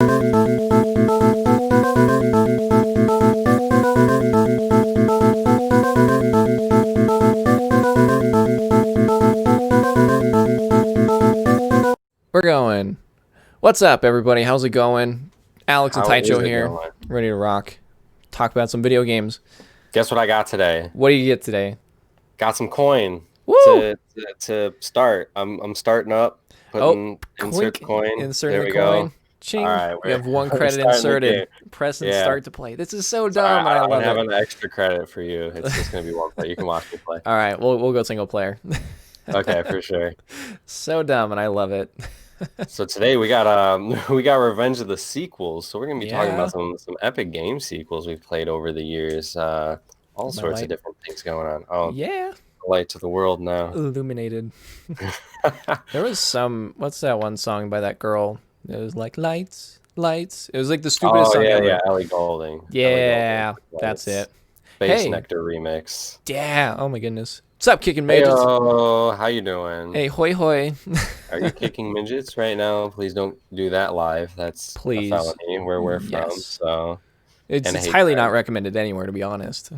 We're going. What's up, everybody? How's it going? Alex and How is Taicho it here, going? ready to rock. Talk about some video games. Guess what I got today? What do you get today? Got some coin Woo! to start. I'm starting up, Oh, putting insert clink, coin. inserting There the we go. coin. All Ching. right, You we're have one we're credit starting the inserted. game. Press and Yeah. start to play. This is so Sorry, dumb, and I I don't love have it. an extra credit for you. It's just gonna be one play. You can watch me play. All right, we'll go single player. Okay, for sure. So dumb, and I love it. So today we got we got Revenge of the Sequels. So we're gonna be talking Yeah, about some epic game sequels we've played over the years. All my sorts of light. different things going on. Oh, Yeah, light to the world now. illuminated. There was some. What's that one song by that girl? It was like lights, lights. It was like the stupidest Oh song yeah, ever. Ellie Golding. Ellie Golding Yeah, that's Lights. it. Space Hey, Nectar remix. yeah. Oh my goodness. What's up, kicking midgets? Heyo, how you doing? Hey, hoy hoy. Are you kicking midgets right now? Please don't do that live. That's a Please. felony where we're from. Yes. So, It's and a it's hate highly not crime. recommended anywhere, to be honest.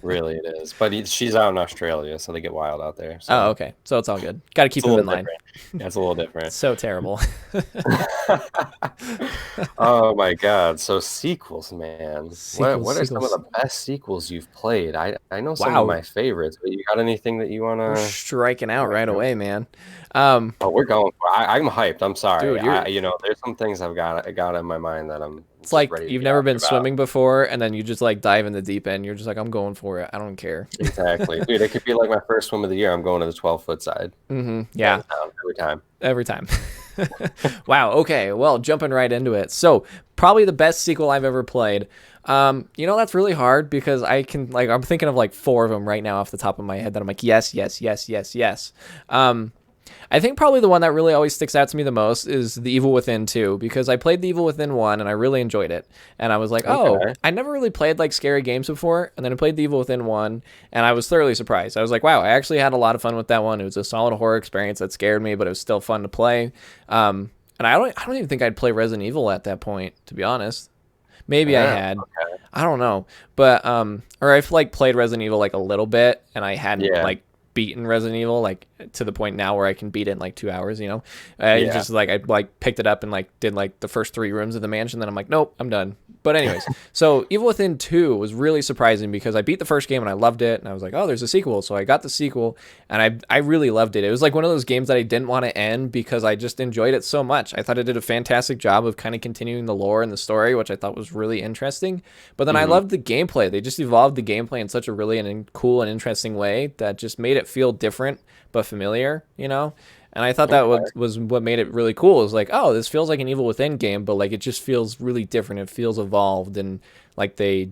Really, it is. But she's out in Australia, so they get wild out there. Oh, So okay. So it's all good. Got to it's keep a them little in line. different. Yeah, it's a little different. So terrible. Oh my God. So sequels, man. What Sequels, what are some of sequels. the best sequels you've played? I know some of Wow. my favorites, but you got anything that you We're wanna striking out wanna right go? away, man. Um, Oh, we're going for I'm hyped. I'm sorry. dude, you're There's some things I got in my mind that I'm it's just like ready to you've be never happy been about. swimming before and then you just like dive in the deep end. You're just like, I'm going for it. I don't care. Exactly. Dude, it could be like my first swim of the year. I'm going to the 12-foot side. Yeah, Hands down, every time. every time. Wow. Okay. Well, jumping right into it. So, probably the best sequel I've ever played. That's really hard because I'm thinking of like four of them right now off the top of my head that I'm like, yes, yes, yes, yes, yes. I think probably the one that really always sticks out to me the most is The Evil Within 2 because I played The Evil Within 1 and I really enjoyed it. And I was like, oh, Okay. I never really played like scary games before. And then I played The Evil Within 1 and I was thoroughly surprised. I was like, wow, I actually had a lot of fun with that one. It was a solid horror experience that scared me, but it was still fun to play. And I don't even think I'd play Resident Evil at that point, to be honest. Maybe I Yeah. had. Okay. I don't know. But or I've like played Resident Evil like a little bit and I hadn't Yeah. like beaten Resident Evil like to the point now where I can beat it in like 2 hours, I Yeah. just like I like picked it up and like did like the first three rooms of the mansion, then I'm like, nope, I'm done. But anyways, so Evil Within 2 was really surprising because I beat the first game and I loved it and I was like, oh, there's a sequel. So I got the sequel and I really loved it. It was like one of those games that I didn't want to end because I just enjoyed it so much. I thought it did a fantastic job of kind of continuing the lore and the story, which I thought was really interesting. But then I hmm loved the gameplay. They just evolved the gameplay in such a really cool and interesting way that just made it feel different but familiar. And I thought that Okay. was what made it really cool. It was like, oh, this feels like an Evil Within game, but like it just feels really different. It feels evolved, and like they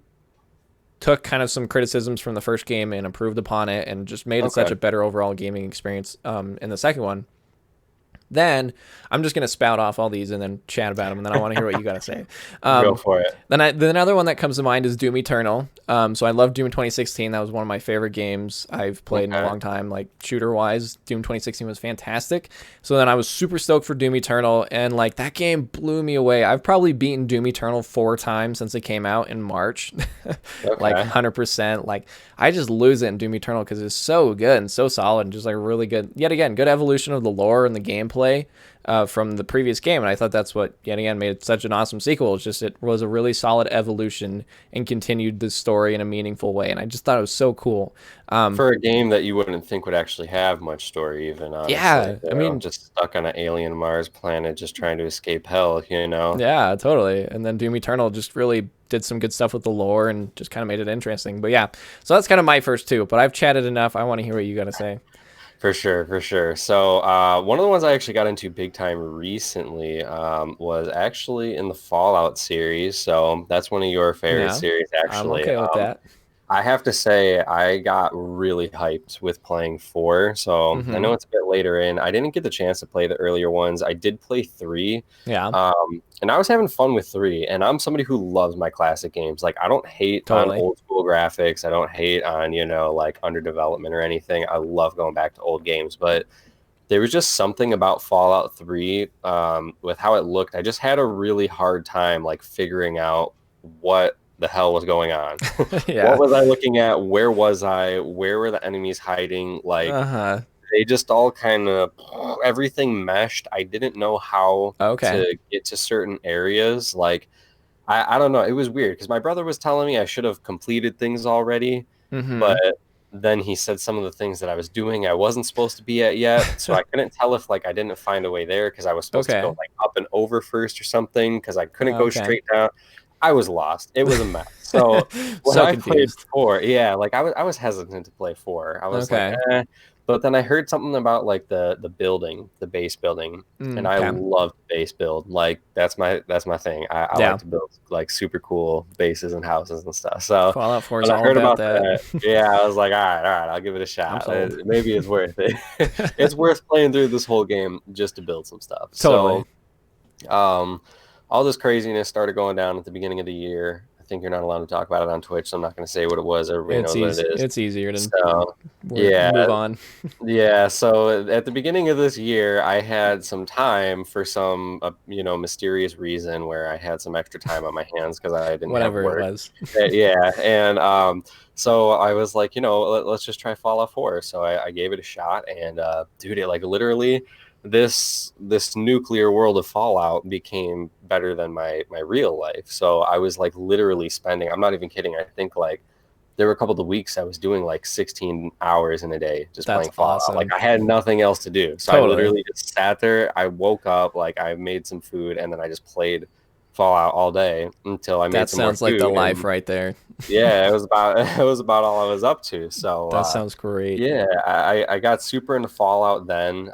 took kind of some criticisms from the first game and improved upon it, and just made it such Okay. a better overall gaming experience. In the second one, then I'm just gonna spout off all these and then chat about them, and then I want to hear what you gotta say. Go Um, for it. then another one that comes to mind is Doom Eternal. So I love Doom 2016. That was one of my favorite games I've played in a Okay. long time. Like shooter wise, Doom 2016 was fantastic. So then I was super stoked for Doom Eternal, and like that game blew me away. I've probably beaten Doom Eternal 4 times since it came out in March, like Okay. 100%. Like I just lose it in Doom Eternal because it's so good and so solid and just like really good. Yet again, good evolution of the lore and the gameplay from the previous game, and I thought that's what yet again made it such an awesome sequel. It's just it was a really solid evolution and continued the story in a meaningful way, and I just thought it was so cool. For a game that you wouldn't think would actually have much story, even honestly, Yeah, I mean, just stuck on an alien Mars planet, just trying to escape hell. yeah, totally. And then Doom Eternal just really did some good stuff with the lore and just kind of made it interesting. But yeah, so that's kind of my first two. But I've chatted enough. I want to hear what you got to say. For sure, for sure. So, one of the ones I actually got into big time recently was actually in the Fallout series. So that's one of your favorite Yeah, series, I'm actually. okay with that. I have to say, I got really hyped with playing 4. So I Mm-hmm. know it's a bit later in. I didn't get the chance to play the earlier ones. I did play 3. Yeah, And I was having fun with 3. And I'm somebody who loves my classic games. Like, I don't hate on totally. old school graphics. I don't hate on, like underdevelopment or anything. I love going back to old games. But there was just something about Fallout 3 with how it looked. I just had a really hard time like figuring out what the hell was going on. What Yeah. was I looking at? Where was I? Where were the enemies hiding? Like Uh-huh. they just all kind of everything meshed. I didn't know how Okay. to get to certain areas. Like I don't know. It was weird because my brother was telling me I should have completed things already, but Mm-hmm. then he said some of the things that I was doing I wasn't supposed to be at yet. So I couldn't tell if like I didn't find a way there because I was supposed to go Okay. like up and over first or something because I couldn't go Okay. straight down. I was lost. It was a mess. So when So I played confused. four, yeah, like I was hesitant to play four. I was like, Okay. eh. But then I heard something about like the building, the base building, and I Okay. love base build. Like that's my thing. I like Yeah. to build like super cool bases and houses and stuff. So Fallout 4 is when I all heard about about that. that, yeah, I was like, all right, I'll give it a I'm shot. sold. Maybe it's worth it. It's worth playing through this whole game just to build some stuff. Totally. So, um, all this craziness started going down at the beginning of the year. I think you're not allowed to talk about it on Twitch, so I'm not going to say what it was. Everybody It's knows what easy. it is. It's easier to So, yeah, move on. yeah, so at the beginning of this year, I had some time for some, mysterious reason where I had some extra time on my hands because I didn't have Whatever it work. was. Yeah, and so I was like, let's just try Fallout 4. So I gave it a shot, and dude, it like literally this nuclear world of Fallout became better than my real life. So I was like literally spending, I'm not even kidding, I think like there were a couple of weeks I was doing like 16 hours in a day just That's playing Fallout. Like awesome. I had nothing else to do. So I Totally. literally just sat there. I woke up, like I made some food, and then I just played Fallout all day until I made That some more sounds like the food. life And right there. yeah, it was about it was about all I was up to. So That sounds great. yeah, I got super into Fallout then,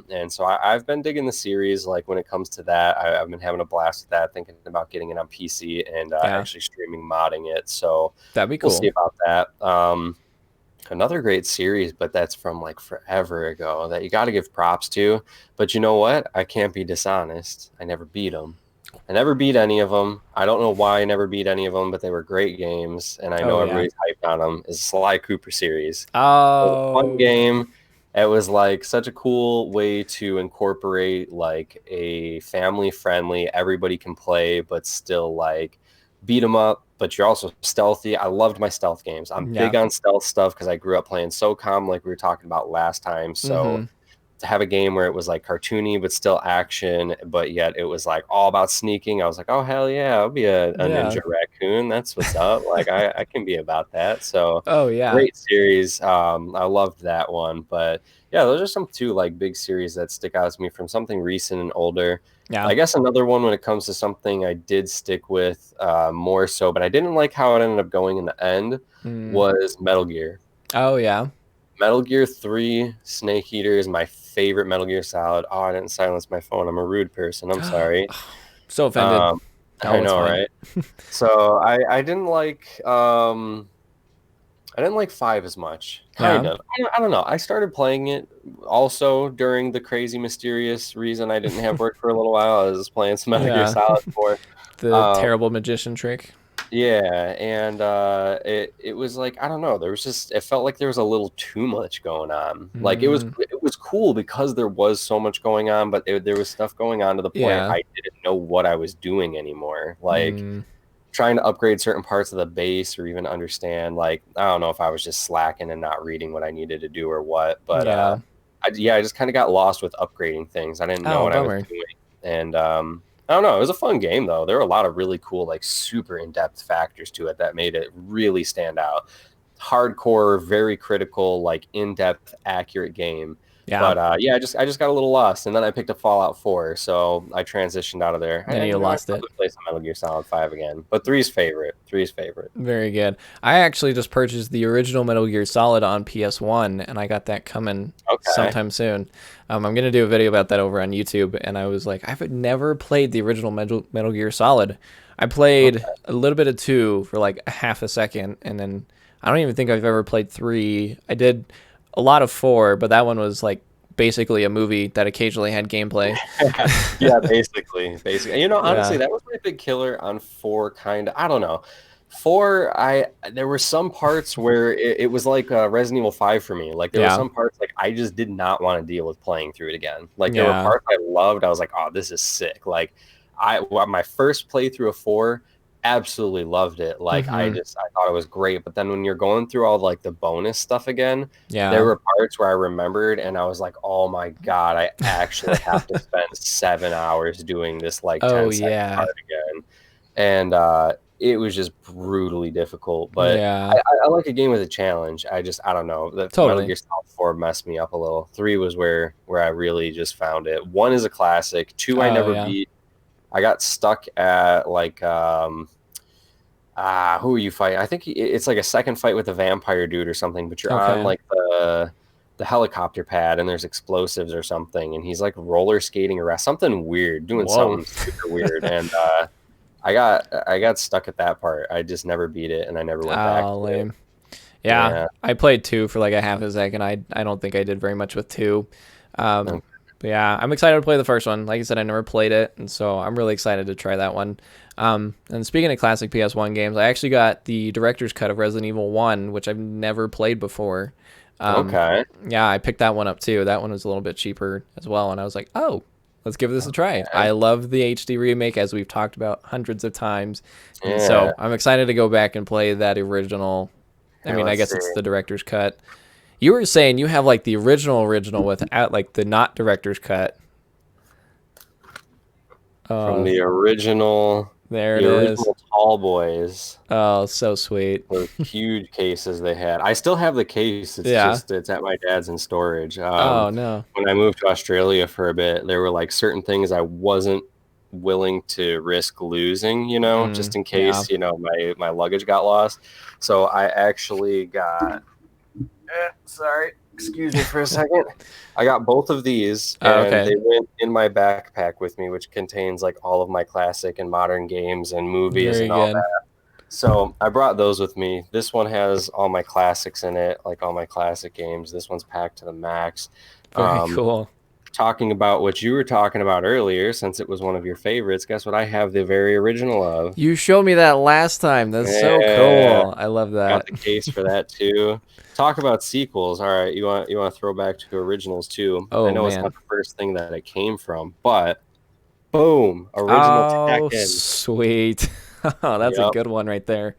and so I've been digging the series. Like when it comes to that, I've been having a blast with that, thinking about getting it on PC and Yeah. actually streaming modding it. So That'd be we'll see cool. about that. Another great series, but that's from like forever ago that you got to give props to. But you know what? I can't be dishonest. I never beat them. I never beat any of them. I don't know why I never beat any of them, but they were great games, and I Oh know yeah. everybody's hyped on them. Is Sly Cooper series. It was a fun Oh game. It was like such a cool way to incorporate like a family friendly, everybody can play, but still like beat 'em up, but you're also stealthy. I loved my stealth games. I'm big yeah. on stealth stuff because I grew up playing SOCOM, like we were talking about last time. So Mm-hmm. to have a game where it was like cartoony but still action, but yet it was like all about sneaking. I was like, oh hell yeah, I'll be a Yeah. ninja raccoon. That's what's up. Like I can be about that. So Oh yeah. great series. I loved that one. But yeah, those are some two like big series that stick out to me from something recent and older. Yeah. I guess another one when it comes to something I did stick with more so, but I didn't like how it ended up going in the end Mm. was Metal Gear. Oh yeah. Metal Gear 3 Snake Eater is my favorite Metal Gear Solid. Oh, I didn't silence my phone. I'm a rude person. I'm sorry. So offended. Um, I Oh, it's know, fine. right? So I didn't like 5 as much. Kind Yeah. of. I don't know. I started playing it also during the crazy mysterious reason I didn't have work for a little while. I was playing some Metal Gear Yeah. Solid 4. The Um, terrible magician trick. Yeah, and it was like I don't know. There was just it felt like there was a little too much going on. Like Mm. it was cool because there was so much going on, but there was stuff going on to the point Yeah. I didn't know what I was doing anymore. Like Mm. trying to upgrade certain parts of the base or even understand. Like I don't know if I was just slacking and not reading what I needed to do or what, but Yeah. I just kind of got lost with upgrading things. I didn't know Oh, what I was bummer. doing, and I don't know. It was a fun game though. There were a lot of really cool, like super in-depth factors to it that made it really stand out. Hardcore, very critical, like in-depth, accurate game. Yeah. But yeah, I just got a little lost, and then I picked up Fallout 4, so I transitioned out of there. Then you I'd lost it. probably play some Metal Gear Solid 5 again, but three's favorite. Three's favorite. Very good. I actually just purchased the original Metal Gear Solid on PS1, and I got that coming Okay. sometime soon. I'm gonna do a video about that over on YouTube, and I was like, I've never played the original Metal Gear Solid. I played Okay. a little bit of 2 for like a half a second, and then I don't even think I've ever played 3. I did a lot of 4, but that one was like basically a movie that occasionally had gameplay. Yeah, basically. Honestly, Yeah. that was my big killer on 4 kind of. I don't know. 4, I there were some parts where it was like Resident Evil 5 for me. Like there were Yeah. some parts like I just did not want to deal with playing through it again. Like there were Yeah. parts I loved. I was like, oh, this is sick. Like my first playthrough of 4, absolutely loved it. Like Mm-hmm. I thought it was great. But then when you're going through all like the bonus stuff again, there Yeah. were parts where I remembered and I was like, oh my God, I actually have to spend 7 hours doing this like Oh 10-second yeah. part again. And it was just brutally difficult. But Yeah. I like a game with a challenge. I don't know. The Metal Totally. Gear Solid 4 messed me up a little. 3 was where I really just found it. 1 is a classic. 2 I Oh never yeah. beat. I got stuck at like who are you fighting? I think it's like a second fight with a vampire dude or something, but you're on Okay. like the helicopter pad and there's explosives or something, and he's like roller skating around something weird, doing Whoa. something super weird. And I got stuck at that part. I just never beat it and I never went back Oh, to it. lame. Yeah, Yeah. I played 2 for like a half a second. I don't think I did very much with 2. Okay. But yeah, I'm excited to play the first one. Like I said, I never played it, and so I'm really excited to try that one. And speaking of classic PS1 games, I actually got the director's cut of Resident Evil 1, which I've never played before. Um, Okay. yeah, I picked that one up too. That one was a little bit cheaper as well, and I was like, oh, let's give this a try. Okay. I love the HD remake, as we've talked about hundreds of times, and Yeah. so I'm excited to go back and play that original. I Here, mean, I let's guess see. it's the director's cut. You were saying you have like the original without like the not director's cut. From Oh, there the it is. original Tall Boys. Oh, so sweet. Those huge cases they had. I still have the case. It's Yeah. just it's at my dad's in storage. Oh no. When I moved to Australia for a bit, there were like certain things I wasn't willing to risk losing, just in Yeah. case, my luggage got lost. So I actually got sorry, excuse me for a second. I got both of these Oh, and okay. they went in my backpack with me, which contains like all of my classic and modern games and movies Very and all good. that. So I brought those with me. This one has all my classics in it, like all my classic games. This one's packed to the max. Very Um, cool. Talking about what you were talking about earlier, since it was one of your favorites, guess what I have the very original of? You showed me that last time. That's so Yeah, cool. I love got that. the case for that too. Talk about sequels. All right, you want to throw back to originals too. I Oh know it's not man. the first thing that it came from, but boom, original Oh, Tekken. sweet. Oh, that's a Yep. good one right there.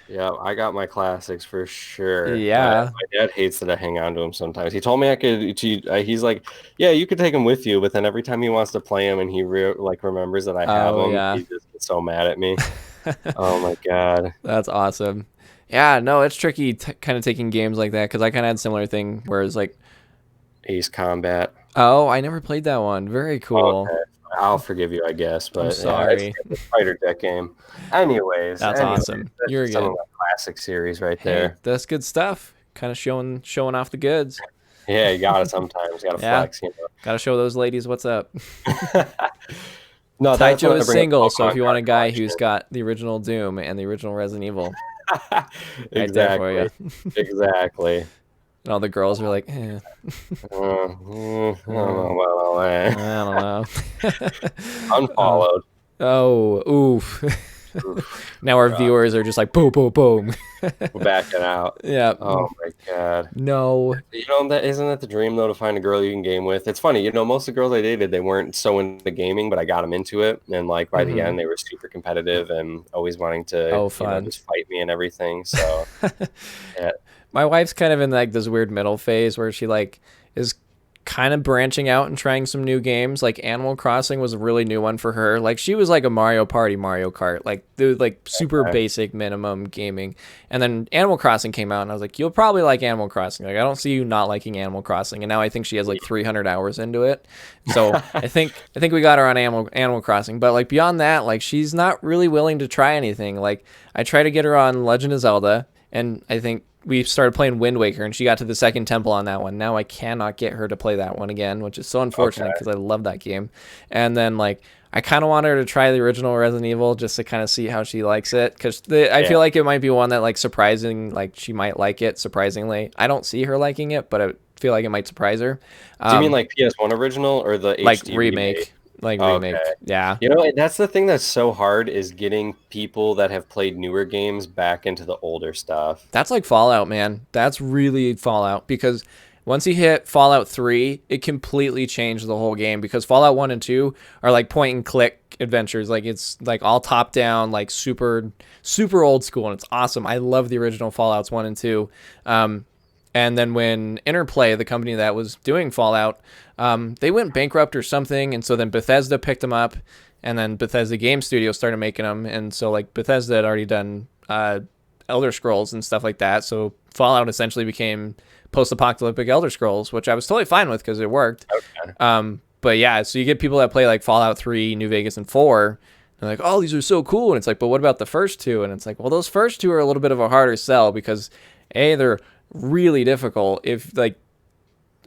Yeah, I got my classics for sure. Yeah. My dad hates that I hang on to him sometimes. He told me I could. He's like, yeah, you could take him with you, but then every time he wants to play him and he remembers that I have Oh them, yeah. he just gets so mad at me. Oh my God, That's awesome. Yeah, no, it's tricky kind of taking games like that because I kind of had a similar thing where it's like, Ace Combat. oh, I never played that one. Very cool. Okay, I'll forgive you, I guess, I'm but yeah, sorry. it's a fighter deck game. That's awesome. That's You're just some of good. my classic series right Hey, there. that's good stuff. Kind of showing off the goods. Yeah, you got it sometimes. Got to Yeah, flex, gotta show those ladies what's up. No, that's when Taicho I is bring up single, so if Pokemon you want a card guy collection. who's got the original Doom and the original Resident Evil, right there for you. Exactly. Exactly. And all the girls are like, eh, I don't know about I that. don't know. Unfollowed. Oh, oof. Oof, Now our God, viewers are just like, boom, boom, boom. we're backing out. Yeah. Oh my God. No. That isn't that the dream though, to find a girl you can game with? It's funny, most of the girls I dated, they weren't so into gaming, but I got them into it, and like by the Hmm. end, they were super competitive and always wanting to, Oh, fun. just fight me and everything. So yeah, My wife's kind of in like this weird middle phase where she like is kind of branching out and trying some new games. Like Animal Crossing was a really new one for her. Like she was like a Mario Party, Mario Kart, like the like super okay. basic minimum gaming. And then Animal Crossing came out and I was like, you'll probably like Animal Crossing. Like I don't see you not liking Animal Crossing. And now I think she has like 300 hours into it. So I think we got her on Animal Crossing. But like beyond that, like she's not really willing to try anything. Like I try to get her on Legend of Zelda, and I think we started playing Wind Waker, and she got to the second temple on that one. Now I cannot get her to play that one again, which is so unfortunate Okay. because I love that game. And then like I kind of want her to try the original Resident Evil just to kind of see how she likes it, because I Yeah. feel like it might be one that like she might like it surprisingly. I don't see her liking it, but I feel like it might surprise her. Do you mean like PS1 original or the Like HD remake? remake. like Okay. remake. Yeah. You know, that's the thing that's so hard is getting people that have played newer games back into the older stuff. That's like Fallout, man. That's really Fallout because once you hit Fallout 3, it completely changed the whole game because Fallout 1 and 2 are like point and click adventures. Like it's like all top down, like super old school, and it's awesome. I love the original Fallouts 1 and 2. And then when Interplay, the company that was doing Fallout, they went bankrupt or something, and so then Bethesda picked them up, and then Bethesda Game Studios started making them, and so like Bethesda had already done Elder Scrolls and stuff like that. So Fallout essentially became post-apocalyptic Elder Scrolls, which I was totally fine with because it worked. Okay. But yeah, so you get people that play like Fallout 3, New Vegas, and 4. They're like, oh, these are so cool. And it's like, but what about the first two? And it's like, well, those first two are a little bit of a harder sell because they're really difficult. If like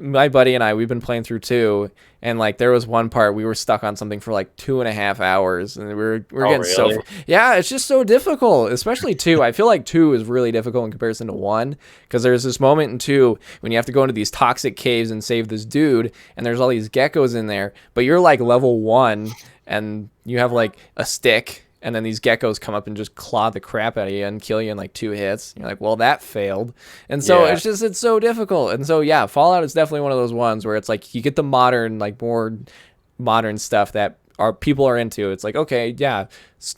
my buddy and I, we've been playing through 2, and like there was one part we were stuck on something for like 2.5 hours, and we're Oh, getting really? yeah, it's just so difficult, especially 2. I feel like 2 is really difficult in comparison to 1 because there's this moment in 2 when you have to go into these toxic caves and save this dude, and there's all these geckos in there, but you're like level 1 and you have like a stick. And then these geckos come up and just claw the crap out of you and kill you in like 2 hits. You're like, well, that failed. And so Yeah. it's so difficult. And so, yeah, Fallout is definitely one of those ones where it's like you get the modern, like more modern stuff that people are into. It's like, okay, yeah,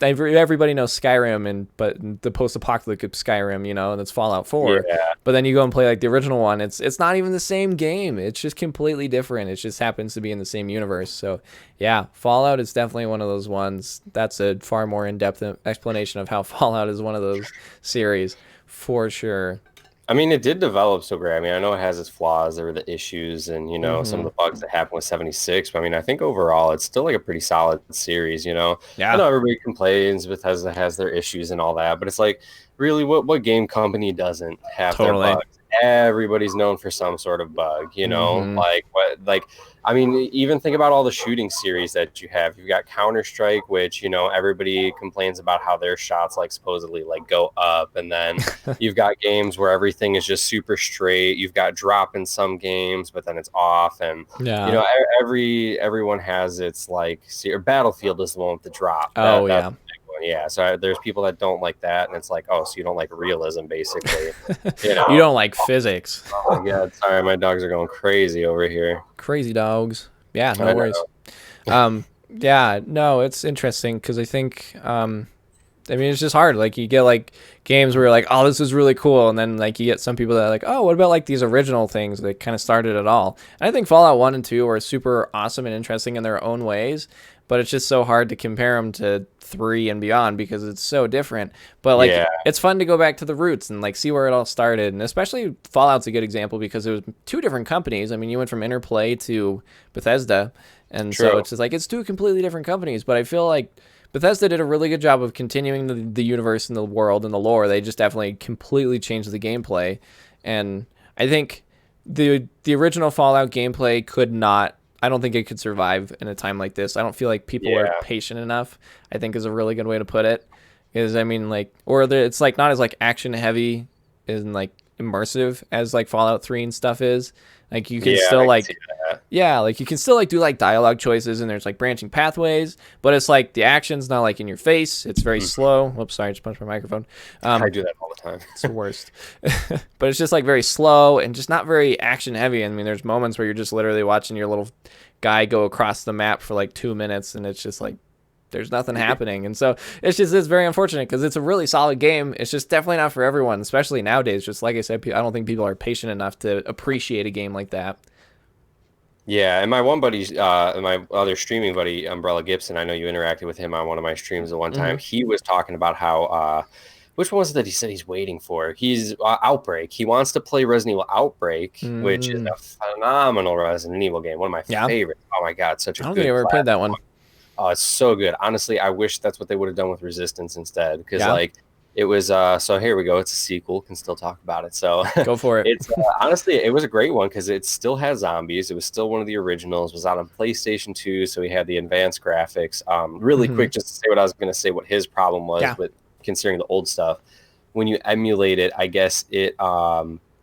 everybody knows Skyrim, but the post-apocalyptic Skyrim, and it's Fallout 4. Yeah. But then you go and play like the original one. It's not even the same game. It's just completely different. It just happens to be in the same universe. So yeah, Fallout is definitely one of those ones. That's a far more in-depth explanation of how Fallout is one of those series for sure. I mean, it did develop so great. I mean, I know it has its flaws. There were the issues and, some of Hmm. the bugs that happened with 76. But I mean, I think overall it's still like a pretty solid series. I Yeah, know everybody complains, Bethesda has their issues and all that, but it's like, really, what game company doesn't have their totally. bugs? Everybody's known for some sort of bug. Hmm. Like what, like, I mean, even think about all the shooting series that you have. You've got Counter-Strike, which, everybody complains about how their shots like supposedly like go up, and then you've got games where everything is just super straight. You've got drop in some games, but then it's off, and Yeah. everyone has its like. Battlefield is the one with the drop. Oh That's yeah. the big one. Yeah. So there's people that don't like that, and it's like, oh, so you don't like realism, basically. You You know. don't like physics. Oh my God, sorry, my dogs are going crazy over here. Crazy dogs. Yeah, no I worries. know. Yeah, no, it's interesting because I think, I mean, it's just hard. Like you get like games where you're like, oh, this is really cool, and then like you get some people that are like, oh, what about like these original things that kind of started it all? And I think Fallout 1 and 2 are super awesome and interesting in their own ways, but it's just so hard to compare them to 3 and beyond because it's so different. But like Yeah, it's fun to go back to the roots and like see where it all started. And especially Fallout's a good example because it was 2 different companies. I mean, you went from Interplay to Bethesda, and so true. it's just like it's 2 completely different companies, but I feel like Bethesda did a really good job of continuing the universe and the world and the lore. They just definitely completely changed the gameplay, and I think the original Fallout gameplay could not. I don't think it could survive in a time like this. I don't feel like people are Yeah, patient enough. I think is a really good way to put it. Is I mean like, it's like not as like action heavy and like immersive as like Fallout 3 and stuff is. Like you can yeah, still I can see like that. yeah, like you can still like do like dialogue choices and there's like branching pathways, but it's like the action's not like in your face. It's very Mhm. slow. Whoops, sorry, I just punched my microphone. I Um, do that all the time. it's the worst. But it's just like very slow and just not very action heavy. I mean, there's moments where you're just literally watching your little guy go across the map for like 2 minutes and it's just like there's nothing happening. And so it's very unfortunate because it's a really solid game. It's just definitely not for everyone, especially nowadays. Just like I said, I don't think people are patient enough to appreciate a game like that. Yeah, and my other streaming buddy, Umbrella Gibson, I know you interacted with him on one of my streams at one time. Hmm. He was talking about how, which one was it that he said he's waiting for? He's Outbreak. He wants to play Resident Evil Outbreak, which is Mm, a phenomenal Resident Evil game. One of my yeah, favorites. Oh my God, such a I don't think I good ever class. played that one. Oh, it's so good. Honestly, I wish that's what they would have done with Resistance instead, because Yeah, like it was. So here we go. It's a sequel. Can still talk about it. So go for it. it's honestly it was a great one because it still has zombies. It was still one of the originals. It was out on PlayStation 2, so we had the advanced graphics. Really Hmm. quick, just to say what I was going to say. What his problem was Yeah. with considering the old stuff when you emulate it, I guess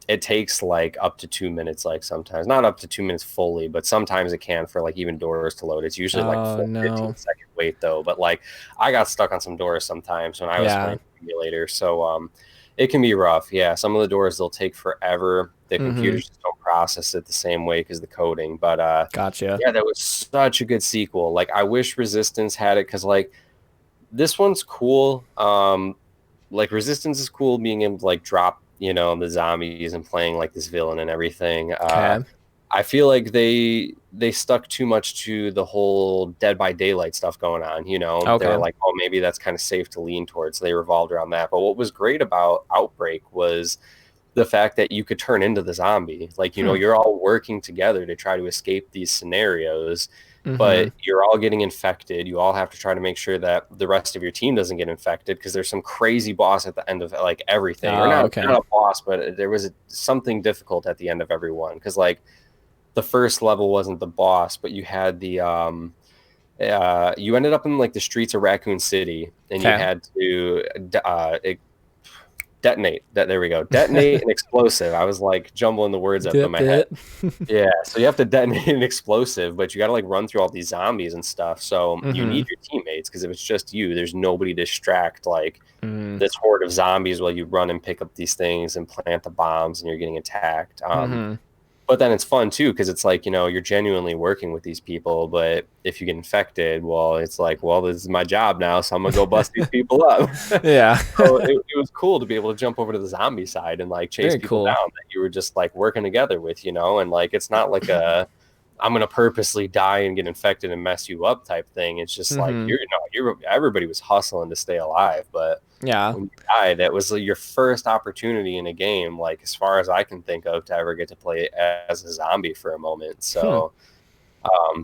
it takes like up to 2 minutes, like sometimes not up to 2 minutes fully, but sometimes it can for like even doors to load. It's usually like Oh full 15 no. second wait though. But like I got stuck on some doors sometimes when I was Yeah. playing emulator. So it can be rough. Yeah. Some of the doors they'll take forever. The Mm-hmm. computers just don't process it the same way because the coding. But Gotcha. yeah, that was such a good sequel. Like I wish Resistance had it because like this one's cool. Like Resistance is cool being able to like drop, the zombies and playing like this villain and everything. Okay. I feel like they stuck too much to the whole Dead by Daylight stuff going on, They were Okay. like, oh, maybe that's kind of safe to lean towards. So they revolved around that. But what was great about Outbreak was the fact that you could turn into the zombie. Like, Hmm. you're all working together to try to escape these scenarios, Mm-hmm. but you're all getting infected. You all have to try to make sure that the rest of your team doesn't get infected because there's some crazy boss at the end of like everything, or Oh, not okay. a boss, but there was something difficult at the end of every one because like the first level wasn't the boss, but you had the you ended up in like the streets of Raccoon City, and you Okay. had to detonate that. There we go. Detonate an explosive. I was like jumbling the words up in Dip my head. it. Yeah, so you have to detonate an explosive, but you got to like run through all these zombies and stuff. So you Mm-hmm. need your teammates because if it's just you, there's nobody to distract like Mm. this horde of zombies while you run and pick up these things and plant the bombs and you're getting attacked. Mm-hmm. But then it's fun too because it's like, you're genuinely working with these people, but if you get infected, well, it's like, well, this is my job now, so I'm gonna go bust these people up. Yeah. So it was cool to be able to jump over to the zombie side and like chase Very people cool. down that you were just like working together with, and like it's not like a I'm gonna purposely die and get infected and mess you up type thing. It's just like Mm-hmm. you're everybody was hustling to stay alive, but Yeah. when you die, that was your first opportunity in a game, like as far as I can think of, to ever get to play as a zombie for a moment. Hmm. So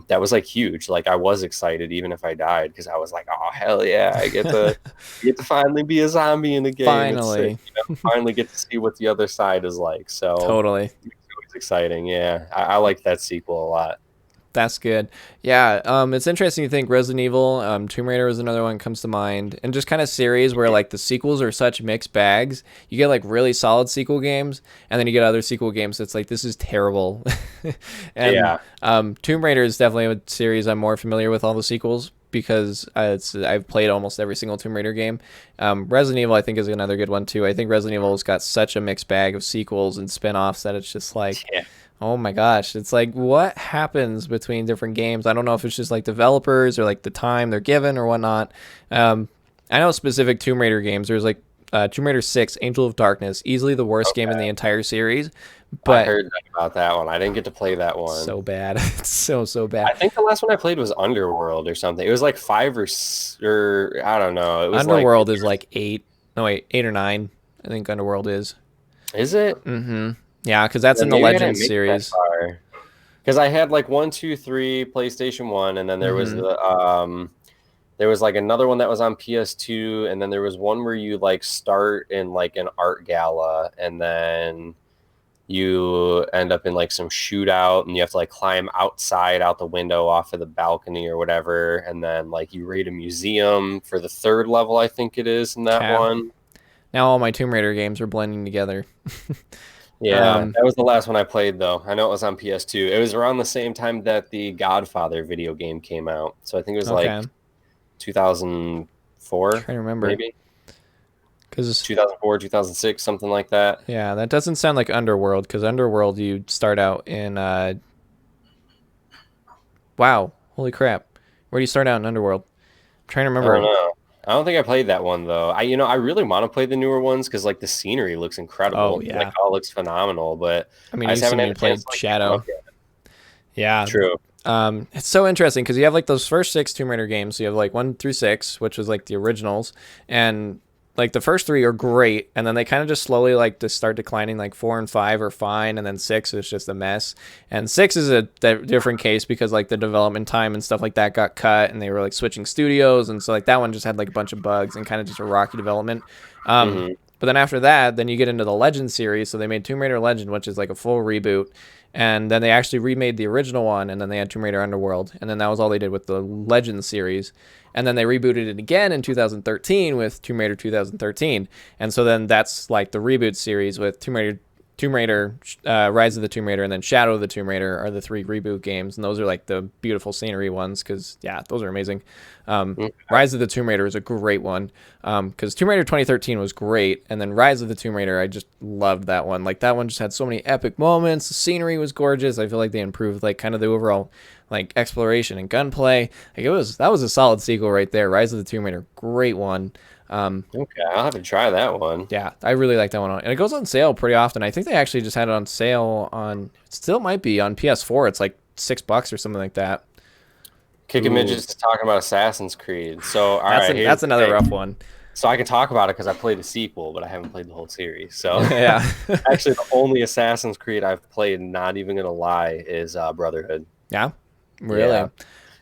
that was like huge. Like I was excited even if I died because I was like, oh hell yeah, I get to finally be a zombie in the game. It's sick, Finally. finally get to see what the other side is like. So Totally. it's exciting. Yeah, I like that sequel a lot. That's good. Yeah, it's interesting to think Resident Evil, Tomb Raider is another one that comes to mind, and just kind of series where like the sequels are such mixed bags. You get like really solid sequel games, and then you get other sequel games that's like this is terrible. And Yeah, Tomb Raider is definitely a series I'm more familiar with all the sequels because I've played almost every single Tomb Raider game. Resident Evil I think is another good one too. I think Resident Evil's got such a mixed bag of sequels and spin-offs that it's just like yeah, oh my gosh. It's like what happens between different games? I don't know if it's just like developers or like the time they're given or whatnot. I know specific Tomb Raider games. There's like Tomb Raider 6, Angel of Darkness, easily the worst game in the okay. entire series, I but heard about that one. I didn't get to play that one. so bad. It's so bad. I think the last one I played was Underworld or something. It was like or I don't know. It was like, Underworld is like 8. No, wait, 8 or 9. I think Underworld is. is it? Mm-hmm. Yeah, because that's Then in the maybe I didn't Legends make it that series. far. Because I had like one, two, three PlayStation 1, and then Mm-hmm. there was like another one that was on PS2, and then there was one where you like start in like an art gala, and then you end up in like some shootout, and you have to like climb outside out the window off of the balcony or whatever, and then like you raid a museum for the third level, I think it is in that Okay. one. Now all my Tomb Raider games are blending together. Yeah, um, that was the last one I played though. I know it was on PS2. It was around the same time that the Godfather video game came out. So I think it was okay. like 2004, Trying to remember. maybe Because 2004, 2006, something like that. yeah, that doesn't sound like Underworld. Because Underworld, you start out in. Wow, holy crap! Where do you start out in Underworld? I'm trying to I don't remember. know. I don't think I played that one though. I really want to play the newer ones because like the scenery looks Oh incredible. Like yeah. all looks phenomenal, but I mean, I just you've haven't seen had me a chance play to like pick them Shadow. up yet. Yeah. True. It's so interesting because you have like those first 6 Tomb Raider games. So you have like 1 through 6, which was like the originals, and like the first 3 are great, and then they kind of just slowly like just start declining. Like 4 and 5 are fine, and then 6 is just a mess. And 6 is a different case because like the development time and stuff like that got cut, and they were like switching studios, and so like that one just had like a bunch of bugs and kind of just a rocky development. Um, Hmm. but then after that, then you get into the Legend series. So they made Tomb Raider Legend, which is like a full reboot. And then they actually remade the original one, and then they had Tomb Raider Underworld, and then that was all they did with the Legend series. And then they rebooted it again in 2013 with Tomb Raider 2013, and so then that's like the reboot series with Tomb Raider Tomb Raider, Rise of the Tomb Raider, and then Shadow of the Tomb Raider are the three reboot games, and those are like the beautiful scenery ones because yeah, those are amazing. Mm, Rise of the Tomb Raider is a great one because Tomb Raider 2013 was great, and then Rise of the Tomb Raider I just loved that one. Like that one just had so many epic moments. The scenery was gorgeous. I feel like they improved like kind of the overall like exploration and gunplay. Like that was a solid sequel right there. Rise of the Tomb Raider, great one. okay, I'll have to try that one. Yeah, I really like that one, and it goes on sale pretty often. I think they actually just had it on sale on. It still might be on PS4. It's like $6 or something like that. Kicking Ooh, Midgets is talking about Assassin's Creed. So, all that's right, here's that's the another thing. rough one. So I can talk about it because I played the sequel, but I haven't played the whole series. So Yeah, actually, the only Assassin's Creed I've played, not even gonna lie, is Brotherhood. yeah, Yeah, really,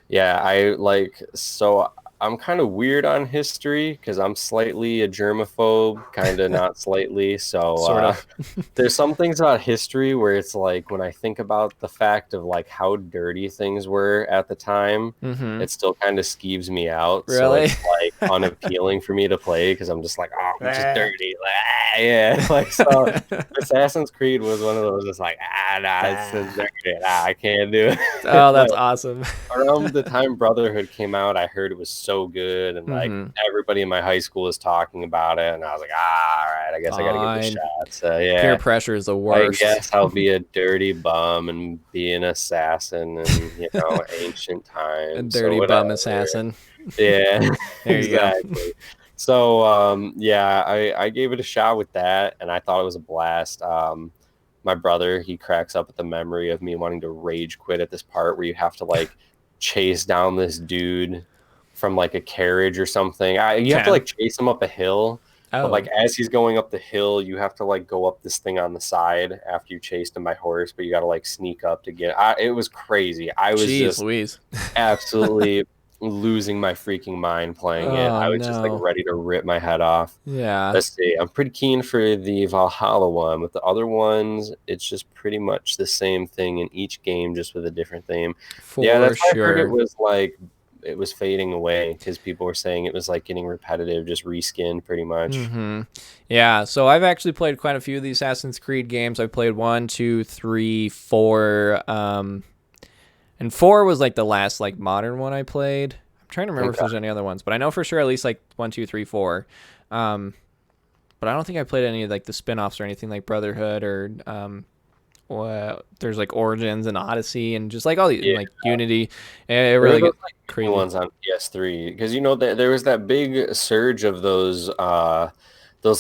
yeah. I'm kind of weird on history because I'm slightly a germaphobe, kind of not slightly. So sort of. there's some things about history where it's like when I think about the fact of like how dirty things were at the time, Mm-hmm. it still kind of skeeves me out. So Really? it's like unappealing for me to play because I'm just like, oh, I'm just dirty. Yeah, like so. Assassin's Creed was one of those. It's like, nah, it's dirty. Nah, I can't do it. Oh, But that's awesome. around the time Brotherhood came out, I heard it was so good, and like Mm-hmm. everybody in my high school was talking about it, and I was like, ah, all right, I guess I got to give it a Fine. shot. So Peer yeah, pressure is the I worst. guess I'll be a dirty bum and be an assassin and ancient A times. So dirty whatever. bum assassin. Yeah, There you go. exactly. So yeah, I gave it a shot with that, and I thought it was a blast. My brother, he cracks up at the memory of me wanting to rage quit at this part where you have to like chase down this dude from like a carriage or something. You have to Okay. like chase him up a hill, but like Oh, as he's going up the hill, you have to like go up this thing on the side after you chased him by horse, but you got to like sneak up to get. It was crazy. I was jeez, just Louise. absolutely losing my freaking mind playing it. Oh I was just like no. ready to rip my head off. Yeah. Let's see. I'm pretty keen for the Valhalla one. With the other ones, it's just pretty much the same thing in each game, just with a different theme. Yeah, For that's why I heard it sure. was like it was fading away because people were saying it was like getting repetitive, just reskinned pretty much. Mm-hmm. Yeah, so I've actually played quite a few of the Assassin's Creed games. I've played one, two, three, four. And four was like the last like modern one I played. I'm trying to remember if Okay. there's any other ones, but I know for sure at least like one, two, three, four. Um, but I don't think I played any of like the spin-offs or anything like Brotherhood or there's like Origins and Odyssey and just like all the Yeah. like Unity. It There were really those get like new crazy. ones on PS3 because there was that big surge of those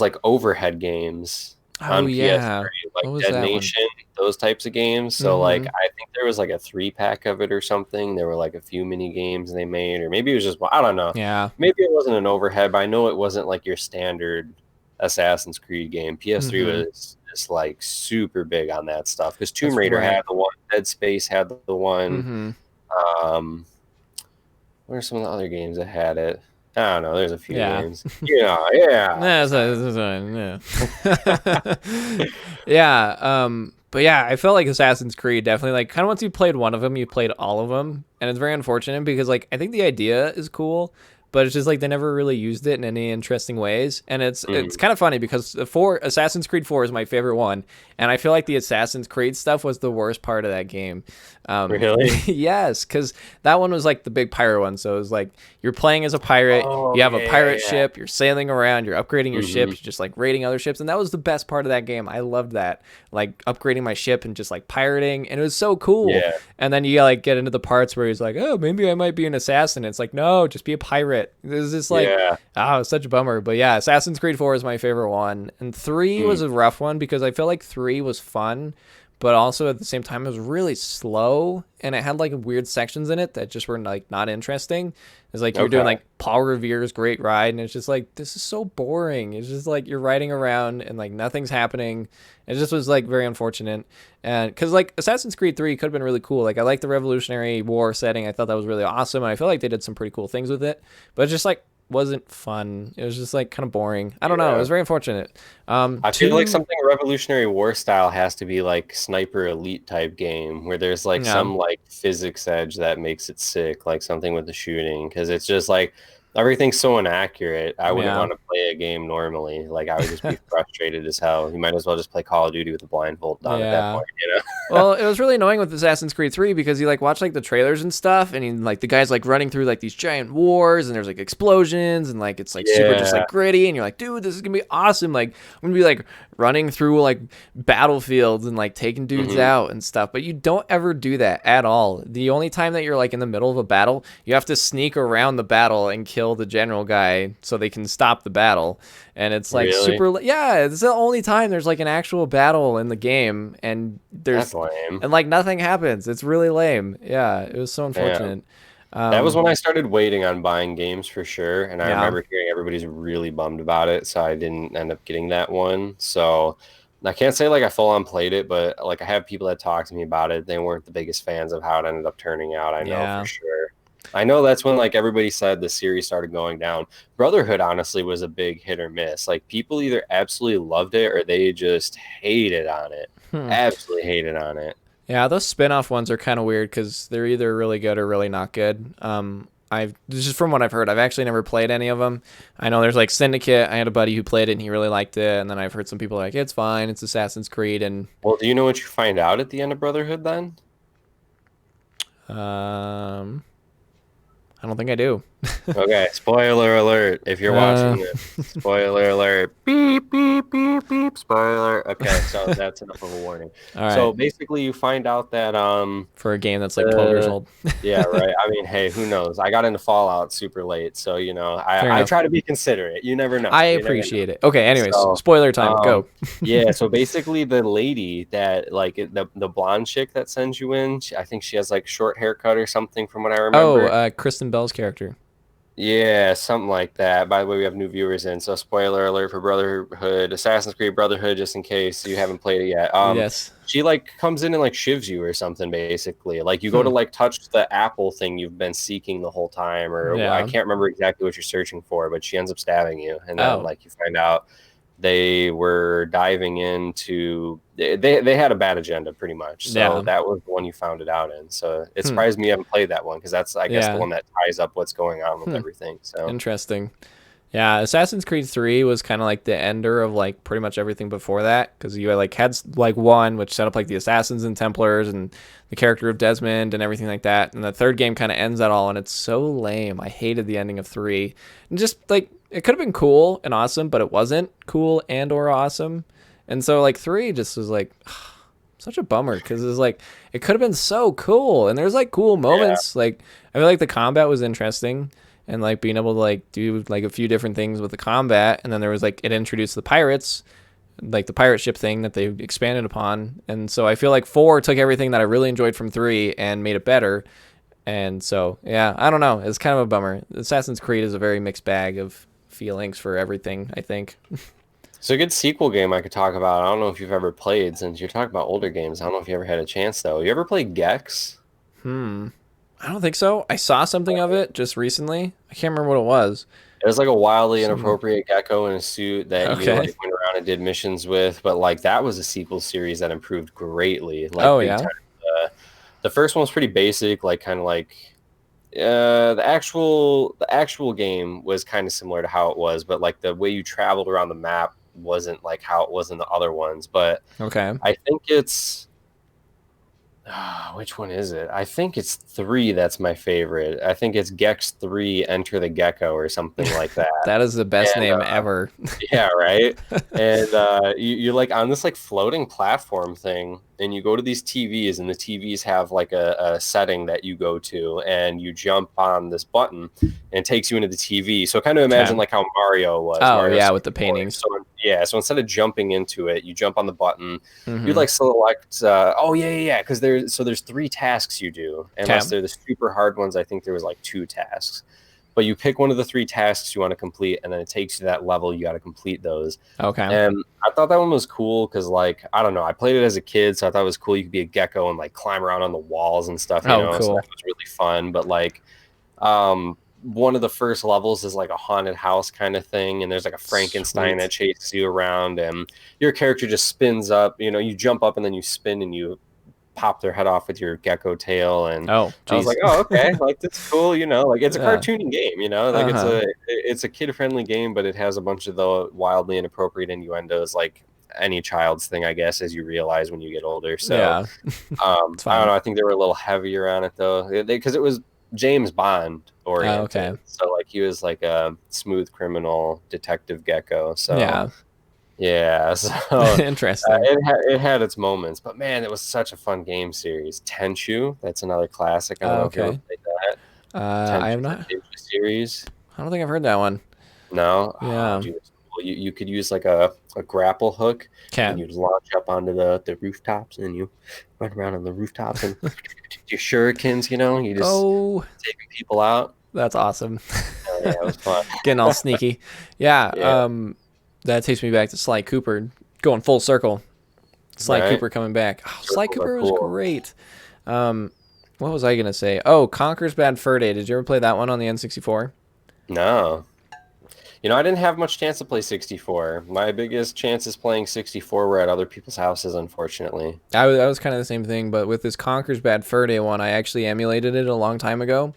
like overhead games Oh on yeah, PS3, what like was Dead that one? Nation, those types of games. So like Mm-hmm. I think there was like a 3-pack of it or something. There were like a few mini games they made, or maybe it was just I don't know. Yeah. Maybe it wasn't an overhead, but I know it wasn't like your standard Assassin's Creed game. PS3 Mm-hmm. was just like super big on that stuff because Tomb That's Raider right. had the one, Dead Space had the one. Mm-hmm. Um, what are some of the other games that had it? I don't know. There's a few Yeah. games. Yeah. Yeah. Yeah. But yeah, I felt like Assassin's Creed definitely like kind of once you played one of them, you played all of them, and it's very unfortunate because like I think the idea is cool, but it's just like they never really used it in any interesting ways, and it's Mhm. kind of funny because the four Assassin's Creed 4 is my favorite one, and I feel like the Assassin's Creed stuff was the worst part of that game. Really? Yes, because that one was like the big pirate one, so it was like you're playing as a pirate, Oh, you have a yeah, yeah, pirate yeah. ship, you're sailing around, you're upgrading your ship, Hmm. you're just like raiding other ships, and that was the best part of that game. I loved that, like upgrading my ship and just like pirating, and it was so cool. Yeah. And then you like get into the parts where he's like, oh, maybe I might be an assassin. It's like, no, just be a pirate. This is just like, Yeah. oh, it's such a bummer. But yeah, Assassin's Creed 4 is my favorite one, and 3 Mm. was a rough one because I feel like 3 was fun, but also at the same time it was really slow and it had like weird sections in it that just were like not interesting. It's like you're doing Okay. like Paul Revere's Great Ride, and it's just like this is so boring. It's just like you're riding around and like nothing's happening. It just was like very unfortunate, and because like Assassin's Creed 3 could have been really cool. Like I like the Revolutionary War setting. I thought that was really awesome, and I feel like they did some pretty cool things with it. But it just like wasn't fun. It was just like kind of boring. I don't know. It Yeah. was very unfortunate. I feel like Two, something Revolutionary War style has to be like Sniper Elite type game where there's like yeah, some like physics edge that makes it sick, like something with the shooting. Because it's just like everything's so inaccurate. I wouldn't Yeah. want to play a game normally. Like I would just be frustrated as hell. You might as well just play Call of Duty with the blindfold on at that Yeah. point, you know? Well, it was really annoying with Assassin's Creed 3 because you like watch like the trailers and stuff, and like the guys like running through like these giant wars, and there's like explosions, and like it's like super just Yeah. like gritty, and you're like, dude, this is gonna be awesome. Like I'm gonna be like running through like battlefields and like taking dudes Hmm. out and stuff. But you don't ever do that at all. The only time that you're like in the middle of a battle, you have to sneak around the battle and kill the general guy so they can stop the battle. And it's like Really? super, yeah, it's the only time there's like an actual battle in the game, and That's there's lame. and like nothing happens. It's really lame. Yeah, it was so Yeah. unfortunate. That was Um, when I started waiting on buying games for sure. And I yeah, remember hearing everybody's really bummed about it. So I didn't end up getting that one. So I can't say like I full on played it, but like I have people that talk to me about it. They weren't the biggest fans of how it ended up turning out. I know for yeah, sure. I know that's when like everybody said the series started going down. Brotherhood honestly was a big hit or miss. Like people either absolutely loved it or they just hated on it. hmm. Absolutely hated on it. Yeah. Those spin-off ones are kind of weird because they're either really good or really not good. I've just from what I've heard, I've actually never played any of them. I know there's like Syndicate. I had a buddy who played it and he really liked it, and then I've heard some people like it's fine. It's Assassin's Creed, and Well, do you know what you find out at the end of Brotherhood then? um, I don't think I do. Okay, spoiler alert if you're uh, watching this. Spoiler alert. Beep, beep, beep, beep. Spoiler. Okay, so that's enough of a warning. all So right, basically you find out that for a game that's like 12 years uh old. yeah, right. I mean, hey, who knows? I got into Fallout super late, so you know, Fair I enough. try to be considerate. You never know. I You never know. appreciate it. Okay, anyways, So, spoiler time. Go. yeah. So basically, the lady that like the blonde chick that sends you in, I think she has like short haircut or something, from what I Oh, remember. Kristen Bell's character. Yeah, something like that. By the way, we have new viewers in, so spoiler alert for Brotherhood, Assassin's Creed Brotherhood, just in case you haven't played it yet. Yes. She like comes in and like shivs you or something, basically. Like you go Hmm. to like touch the apple thing you've been seeking the whole time, or I Yeah. can't remember exactly what you're searching for, but she ends up stabbing you, and then Oh. like you find out they were diving into they had a bad agenda pretty much, so Yeah. that was the one you found it out in. So it Hmm. surprised me you haven't played that one, because that's I guess the Yeah. one that ties up what's going on with Hmm. everything. So Interesting. Yeah, Assassin's Creed 3 was kind of like the ender of like pretty much everything before that because you like had like one which set up like the Assassins and Templars and the character of Desmond and everything like that. And the third game kind of ends that all and it's so lame. I hated the ending of 3. And just like it could have been cool and awesome, but it wasn't cool and or awesome. And so like 3 just was like such a bummer because it's like it could have been so cool and there's like cool yeah. moments. Like I feel like the combat was interesting and like being able to like do like a few different things with the combat, and then there was like it introduced the pirates, like the pirate ship thing that they expanded upon. And so I feel like 4 took everything that I really enjoyed from 3 and made it better. And so yeah, I don't know, it's kind of a bummer. Assassin's Creed is a very mixed bag of feelings for everything, I think. So a good sequel game I could talk about. I don't know if you've ever played, since you're talking about older games. I don't know if you ever had a chance though. You ever play Gex? Hmm, I don't think so. I saw something of it just recently. I can't remember what it was. It was like a wildly Some inappropriate gecko in a suit that you Okay. like went around and did missions with, but like that was a sequel series that improved greatly, like Oh big yeah. time. The first one was pretty basic, like kind of like the actual game was kind of similar to how it was, but like the way you traveled around the map wasn't like how it was in the other ones. But Okay. I think it's which one is it? I think it's 3 that's my favorite. I think it's Gex 3 Enter the Gecko or something like that. That is the best And name ever. yeah, right. And you're like on this like floating platform thing, and you go to these TVs, and the TVs have like a setting that you go to, and you jump on this button, and it takes you into the TV. So kind of imagine Okay. like how Mario was. Oh Mario yeah, with the 64. paintings. So yeah, so instead of jumping into it, you jump on the button. You Mm-hmm. like select. Oh yeah, because there's 3 tasks you do, Okay. unless they're the super hard ones. I think there was like 2 tasks, but you pick one of the 3 tasks you want to complete, and then it takes you to that level. You got to complete those. Okay. And I thought that one was cool because, like, I don't know, I played it as a kid, so I thought it was cool. You could be a gecko and like climb around on the walls and stuff, you Oh, know. So cool. that was really fun. But like, one of the first levels is like a haunted house kind of thing, and there's like a Frankenstein that Sweet. chases you around, and your character just spins up. You know, you jump up and then you spin and you pop their head off with your gecko tail, and Oh, I was geez. like, oh, okay, like that's cool, like it's a Yeah. cartoony game, like Uh-huh. it's a kid friendly game, but it has a bunch of the wildly inappropriate innuendos, like any child's thing, I guess, as you realize when you get older. So Yeah. It's I don't fine. know. I think they were a little heavier on it though, because it was James Bond Oh, okay. oriented. So like he was like a smooth criminal detective gecko. So Yeah. yeah, so Interesting. it had its moments, but man, it was such a fun game series. Tenchu, that's another classic. I don't know if you ever Okay. played that. I have Tenchu, the not. Tenchu series. I don't think I've heard that one. No, oh, Yeah. dude, it's cool. You could use like a grapple hook, Okay. and you'd launch up onto the rooftops, and you run around on the rooftops and your shurikens. You just Oh, taking people out. that's awesome. Oh yeah, it was fun. Getting all sneaky. Yeah. Yeah, That takes me back to Sly Cooper, going full circle. Sly right. Cooper coming back. Oh, Sly Circles are Cooper was cool. great. Um, what was I gonna say? Oh, Conker's Bad Fur Day. Did you ever play that one on the N64? No, I didn't have much chance to play 64. My biggest chances playing 64 were at other people's houses, unfortunately. I was kind of the same thing, but with this Conker's Bad Fur Day one, I actually emulated it a long time ago,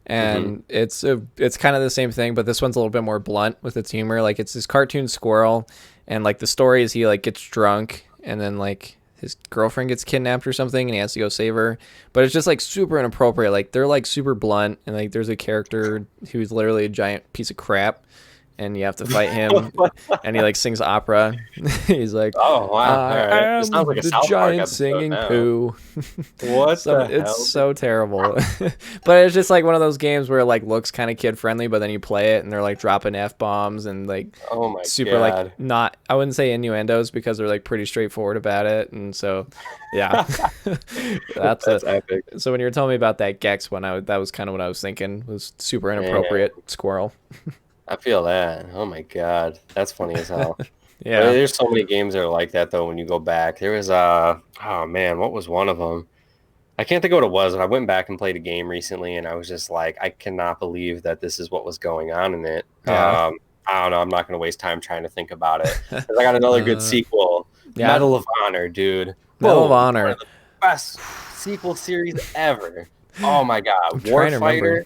Hmm. and it's kind of the same thing, but this one's a little bit more blunt with its humor. Like it's this cartoon squirrel, and like the story is he like gets drunk, and then like his girlfriend gets kidnapped or something, and he has to go save her. But it's just like super inappropriate. Like they're like super blunt, and like there's a character who's literally a giant piece of crap, and you have to fight him, and he like sings opera. He's like, Oh wow! All I right, it sounds like am a the South Park giant episode singing now. poo. What So the it's hell, dude? so terrible. But it's just like one of those games where it like looks kind of kid friendly, but then you play it and they're like dropping F bombs and like Oh my super like god. not, I wouldn't say innuendos because they're like pretty straightforward about it. And so yeah. That's it. That's epic, So when you were telling me about that Gex one, that was kind of what I was thinking, was super man. inappropriate squirrel. I feel that. Oh my god, that's funny as hell. Yeah. There's so many games that are like that though. When you go back, there was oh man, what was one of them? I can't think of what it was. And I went back and played a game recently, and I was just like, I cannot believe that this is what was going on in it. Yeah. I don't know. I'm not going to waste time trying to think about it. 'Cause I got another good uh, sequel, yeah. Medal of Honor, dude. Medal of Boom, one Honor. of the best sequel series ever. Oh my I'm god, trying to remember. Warfighter,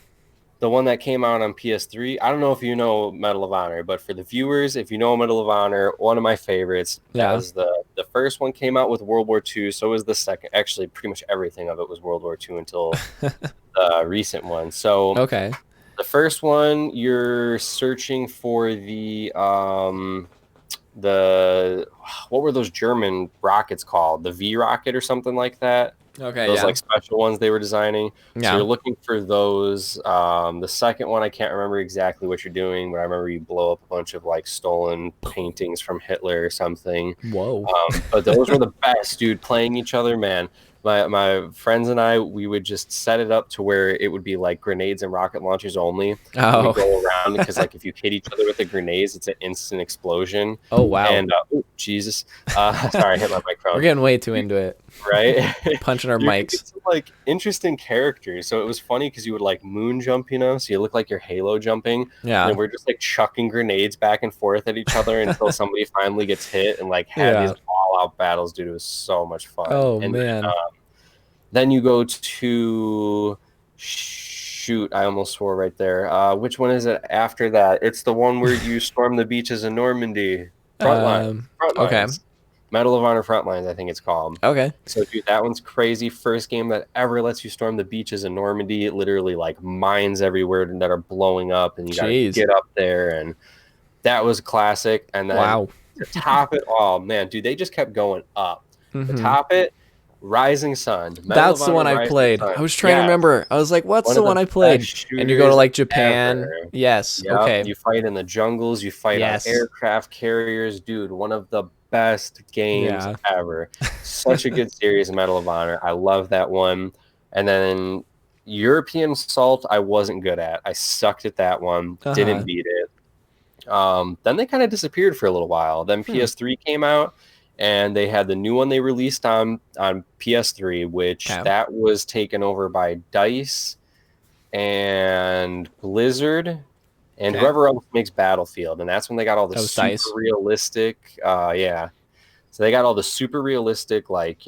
the one that came out on PS3. I don't know if you know Medal of Honor, but for the viewers, if you know Medal of Honor, one of my favorites, Yeah. as the first one came out with World War II, so was the second. Actually, pretty much everything of it was World War II until the recent one. So Okay. the first one, you're searching for the what were those German rockets called? The V rocket or something like that, Okay. those Yeah. like special ones they were designing. So Yeah. you're looking for those. The second one, I can't remember exactly what you're doing, but I remember you blow up a bunch of like stolen paintings from Hitler or something. Whoa. But those were the best, dude. Playing each other, man. My friends and I, we would just set it up to where it would be like grenades and rocket launchers only, and we Oh. go around because like if you hit each other with the grenades, it's an instant explosion. Oh wow. And oh, Jesus, sorry, I hit my We're microphone. getting way too into it. Right? Punching our You could get mics. some like interesting characters. So it was funny because you would like moon jump, so you look like you're Halo jumping, and Yeah. then we're just like chucking grenades back and forth at each other until somebody finally gets hit, and like had Yeah. these all out battles, dude. It was so much fun. Oh And man. then you go to shoot, I almost swore right there. Which one is it after that? It's the one where you storm the beaches in Normandy. Frontline. Okay. Frontlines. Medal of Honor Frontlines, I think it's called. Okay. So, dude, that one's crazy. First game that ever lets you storm the beaches in Normandy. It literally like mines everywhere that are blowing up, and you got to Jeez. get up there, and that was classic. And then Wow. to top it all, man, dude, they just kept going up. To Hmm. top it, Rising Sun. Medal of That's the Honor one I Rising played. Sun. I was trying to Yeah, remember. I was like, what's one the of one the I best played? And you go to shooters like Japan. ever. Yes. Yep, Okay. you fight in the jungles, you fight on Yes. aircraft carriers, dude. One of the best games Yeah. ever. Such a good series of Medal of Honor. I love that one. And then European Assault, I wasn't good at. I sucked at that one. Uh-huh. Didn't beat it. Then they kind of disappeared for a little while. Then PS3 came out, and they had the new one they released on PS3, which Okay. that was taken over by DICE and Blizzard and Okay. whoever else makes Battlefield, and that's when they got all the That was super DICE. realistic. Yeah, so they got all the super realistic, like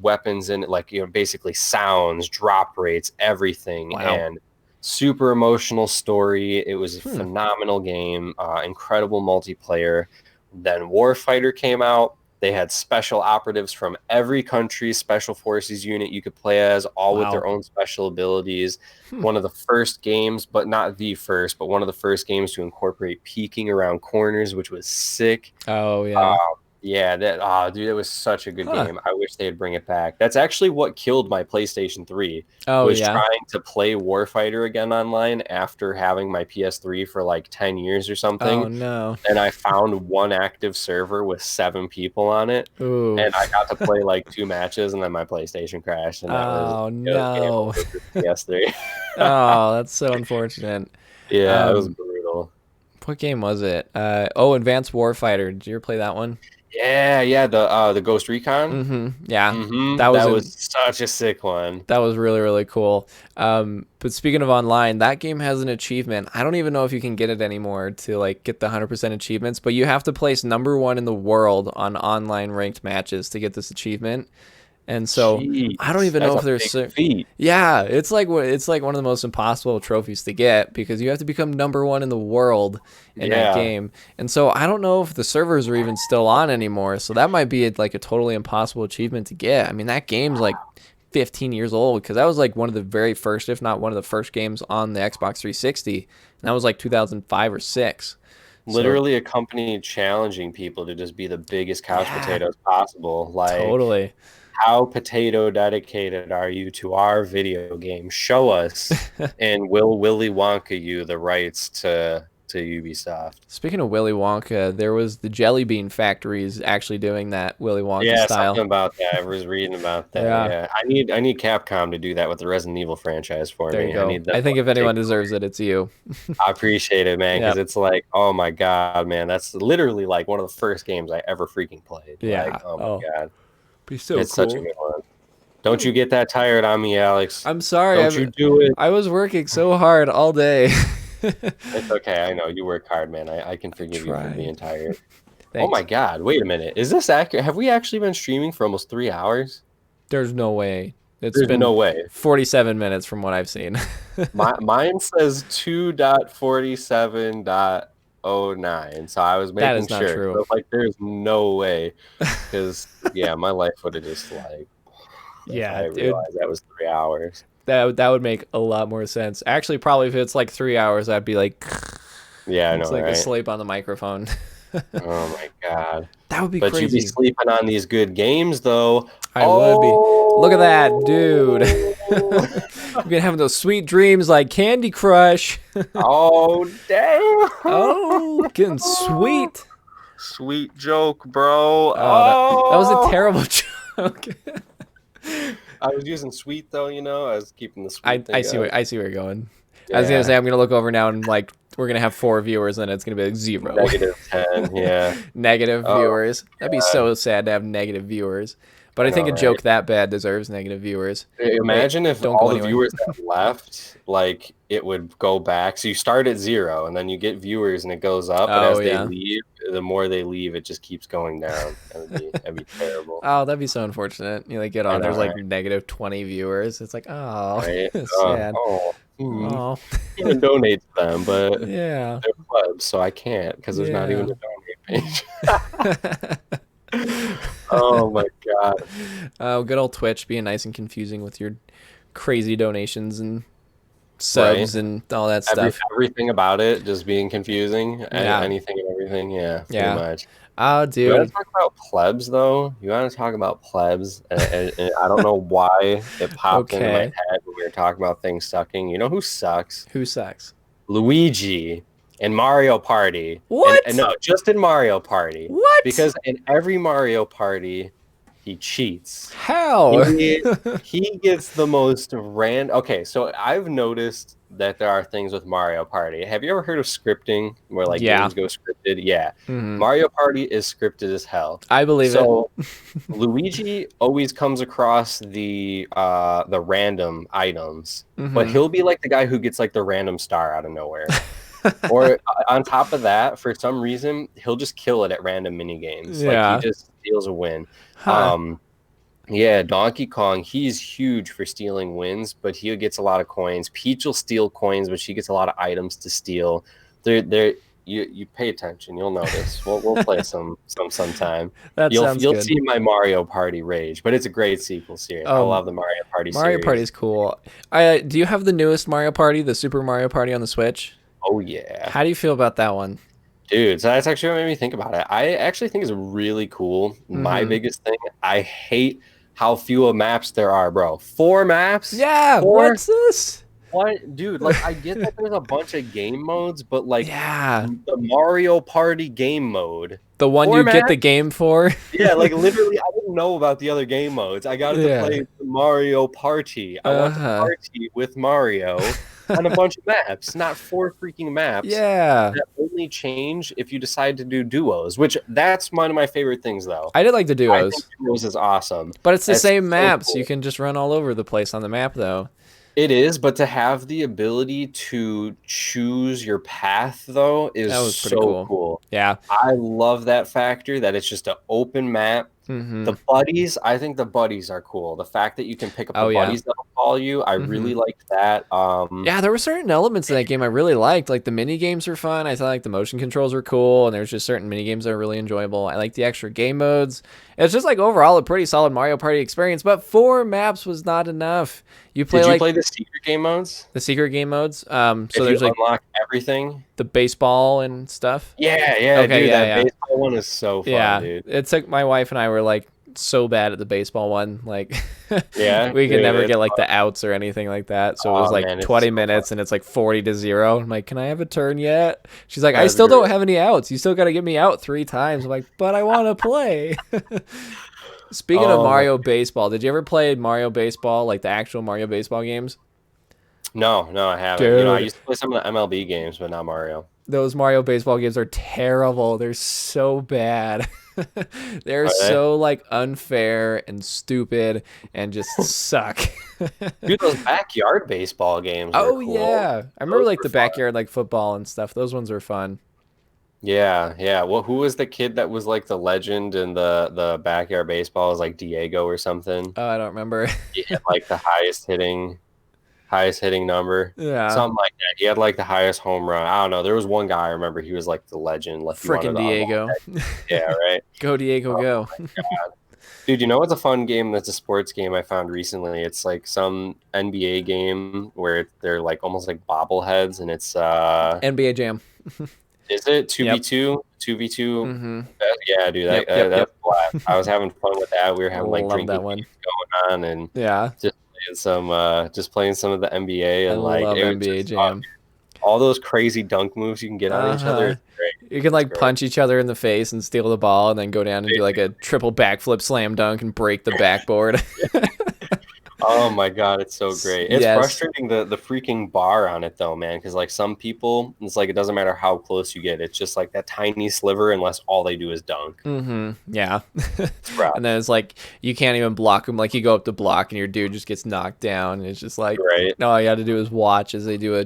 weapons in it, like, basically sounds, drop rates, everything, Wow. and super emotional story. It was a Hmm. phenomenal game, incredible multiplayer. Then Warfighter came out. They had special operatives from every country's special forces unit you could play as, all with Wow. their own special abilities. Hmm. One of the first games, but not the first, but one of the first games to incorporate peeking around corners, which was sick. Oh yeah. Yeah, dude, it was such a good Huh. game. I wish they'd bring it back. That's actually what killed my PlayStation 3, Oh was yeah. trying to play Warfighter again online after having my PS3 for like 10 years or Oh something. no. And I found one active server with 7 people on it, Ooh. and I got to play like 2 matches, and then my PlayStation crashed, and Oh it was game no. over for PS3. Oh, that's so unfortunate. Yeah, it was Um, brutal. what game was it? Oh, Advanced Warfighter. Did you ever play that one? Yeah, the Ghost Recon. Yeah. That was That in was such a sick one. that was really, really cool. But speaking of online, that game has an achievement. I don't even know if you can get it anymore to like get the 100% achievements, but you have to place #1 in the world on online ranked matches to get this achievement. And so I don't Jeez, even know that's if a there's big feat. yeah, it's like one of the most impossible trophies to get because you have to become #1 in the world in that Yeah. game. And so I don't know if the servers are even still on anymore. So that might be like a totally impossible achievement to get. I mean, that game's like 15 years old because that was like one of the very first, if not one of the first games on the Xbox 360. And that was like 2005 or 6. So Literally a company challenging people to just be the biggest couch yeah, potatoes possible. Like, totally. how potato dedicated are you to our video game? Show us, and will Willy Wonka you the rights to Ubisoft. Speaking of Willy Wonka, there was the Jelly Bean factories actually doing that Willy Wonka Yeah, something style. about that. I was reading about that. Yeah, Yeah, I need Capcom to do that with the Resident Evil franchise for there you me. I go. need them I to think if take anyone it deserves it, it's you. I appreciate it, man, because Yep. it's like, oh my God, man, that's literally like one of the first games I ever freaking played. Like, Yeah. oh my Oh, God, be so it's such a cool. good one. Don't you get that tired on me, Alex? I'm sorry. Don't you do it. I was working so hard all day. It's okay. I know you work hard, man. I can I forgive you for tried. being tired. Oh my Thanks. God, wait a minute. Is this accurate? Have we actually been streaming for almost 3 hours? There's no way. It's There's been no way. 47 minutes from what I've seen. Mine says 2.47.09, so I was That making is not sure. true. So, like, there's no way, because yeah, my life would have just like, if Yeah, I dude. realized that was 3 hours. That would make a lot more sense. Actually, probably if it's like 3 hours, I'd be like, Yeah, I it's know, like a right? sleep on the microphone. Oh my God. That would be But you be crazy. sleeping on these good games though. I would be. Look at that, dude. Oh, You're gonna have those sweet dreams like Candy Crush. oh Oh, damn. getting sweet. Sweet joke, bro. Oh, that was a Oh. terrible joke. I was using sweet though, I was keeping the sweet I thing see going. where you're going. I was gonna Yeah. say I'm gonna look over now and like we're gonna have 4 viewers and it's gonna be like 0. -10, yeah. Negative Oh viewers. That'd be God. so sad to have negative viewers. But I I think know, a right? joke that bad deserves negative viewers. Wait, Imagine if don't all go the anywhere. viewers that left, like it would go back. So you start at 0 and then you get viewers and it goes up, but Oh as they yeah. leave, the more they leave, it just keeps going down. That'd be terrible. Oh, that'd be so unfortunate. You like get I on, know, there's like right? -20 viewers. It's like, oh, Right? it's sad. Oh, Even donate to them, but yeah, they're plebs, so I can't because there's not even yeah. a donate page. Oh my God. Oh, good old Twitch being nice and confusing with your crazy donations and Right? subs and all that stuff. Everything about it just being confusing. Yeah, Anything and everything. Yeah, pretty yeah. much. Oh, You want dude. to talk about plebs, though? You want to talk about plebs? And I don't know why it popped into my Okay. head when we were talking about things sucking. You know who sucks? Who sucks? Luigi in Mario Party. And What? no, just in Mario Party. What? Because in every Mario Party, he cheats. How? He gets the most random. Okay, so I've noticed that there are things with Mario Party. Have you ever heard of scripting where like Yeah. games go scripted? Yeah. Hmm. Mario Party is scripted as hell. I believe it. So Luigi always comes across the random items, but Hmm. he'll be like the guy who gets like the random star out of nowhere. Or on top of that, for some reason, he'll just kill it at random mini games. Like he Yeah. just steals a win. Huh. Um, Yeah, Donkey Kong, he's huge for stealing wins, but he gets a lot of coins. Peach will steal coins, but she gets a lot of items to steal. They're you pay attention, you'll notice. We'll play sometime. That sounds You'll good. see my Mario Party rage, but it's a great sequel series. I Um, love the Mario Party Mario Party series. is cool. I do you have the newest Mario Party, the Super Mario Party on the Switch? Oh yeah. How do you feel about that one? Dude, so that's actually what made me think about it. I actually think it's really cool. My Mm-hmm. biggest thing, I hate how few maps there are, bro. Four maps? Yeah, Four? what's this? What, dude? Like, I get that there's a bunch of game modes, but like Yeah, the Mario Party game mode, the one four you get the maps? game for. Yeah, like literally, I didn't know about the other game modes. I got it to Yeah. play Mario Party. I want to Uh-huh. party with Mario on a bunch of maps, not four freaking maps Yeah. that only change if you decide to do duos, which that's one of my favorite things, though. I did like the I think duos, duos is awesome. but it's the That's same so maps. You cool. can just run all over the place on the map, though. It is, but to have the ability to choose your path, though, is That was pretty so cool. cool. Yeah. I love that factor that it's just an open map. Mm-hmm. The buddies, I think the buddies are cool. The fact that you can pick up the Oh, yeah. buddies that'll follow you, I Mm-hmm. really like that. Yeah, there were certain elements of that game I really liked. Like the mini games were fun. I thought like the motion controls were cool, and there was just certain mini games that were really enjoyable. I like the extra game modes. It's just like overall a pretty solid Mario Party experience. But 4 maps was not enough. You play Did you like play the secret game modes? the secret game modes. So If you there's like unlock everything? the baseball and stuff. Yeah, Okay, dude, yeah, that yeah. baseball one is so fun, Yeah, dude. it took my wife and I were like so bad at the baseball one. Like Yeah, we could dude, never it's get like fun. the outs or anything like that. So it was Oh like man, it's 20 so fun. minutes and it's like 40-0. I'm like, "Can I have a turn yet?" She's like, "I That's still don't great. have any outs. You still got to get me out 3 times." I'm like, "But I want to play." Speaking of Oh my, Mario Baseball, did you ever play Mario Baseball, like the actual Mario Baseball games? no, I haven't. I Dude, used to play some of the MLB games, but not Mario. those Mario Baseball games are terrible. They're so bad. They're Are they? so like unfair and stupid and just suck. Dude, those backyard baseball games were Oh cool. yeah. I remember Those like were the fun. backyard like football and stuff. Those ones were fun. Yeah. Well, who was the kid that was like the legend in the backyard baseball? It was like Diego or something. Oh, I don't remember. He had like the highest hitting number, Yeah. something like that. He had like the highest home run. I don't know. There was one guy I remember. He was like the legend. Like you wanted Frickin' to unlock Diego. that. Yeah, right. Go Diego Oh go. my God. Dude, you know what's a fun game that's a sports game I found recently? It's like some NBA game where they're like almost like bobbleheads and it's NBA Jam. is it Yep. 2v2? 2v2? Mm-hmm. Yeah, dude, Yep. that's a blast. I was having fun with that. We were I having like love drinking that one. games going on and Yeah. just playing some of the NBA I and like love it was NBA just Jam. all those crazy dunk moves you can get on each other. Uh-huh. It's great. You can It's like great. punch each other in the face and steal the ball and then go down and do like a triple backflip slam dunk and break the backboard. Oh my God, it's so great. It's Yes. frustrating the freaking bar on it though, man, because like some people, it's like it doesn't matter how close you get. It's just like that tiny sliver unless all they do is dunk. Mm-hmm. Yeah. It's rough, And then it's like you can't even block them. Like you go up to block and your dude just gets knocked down. And it's just like, right? no, all you got to do is watch as they do a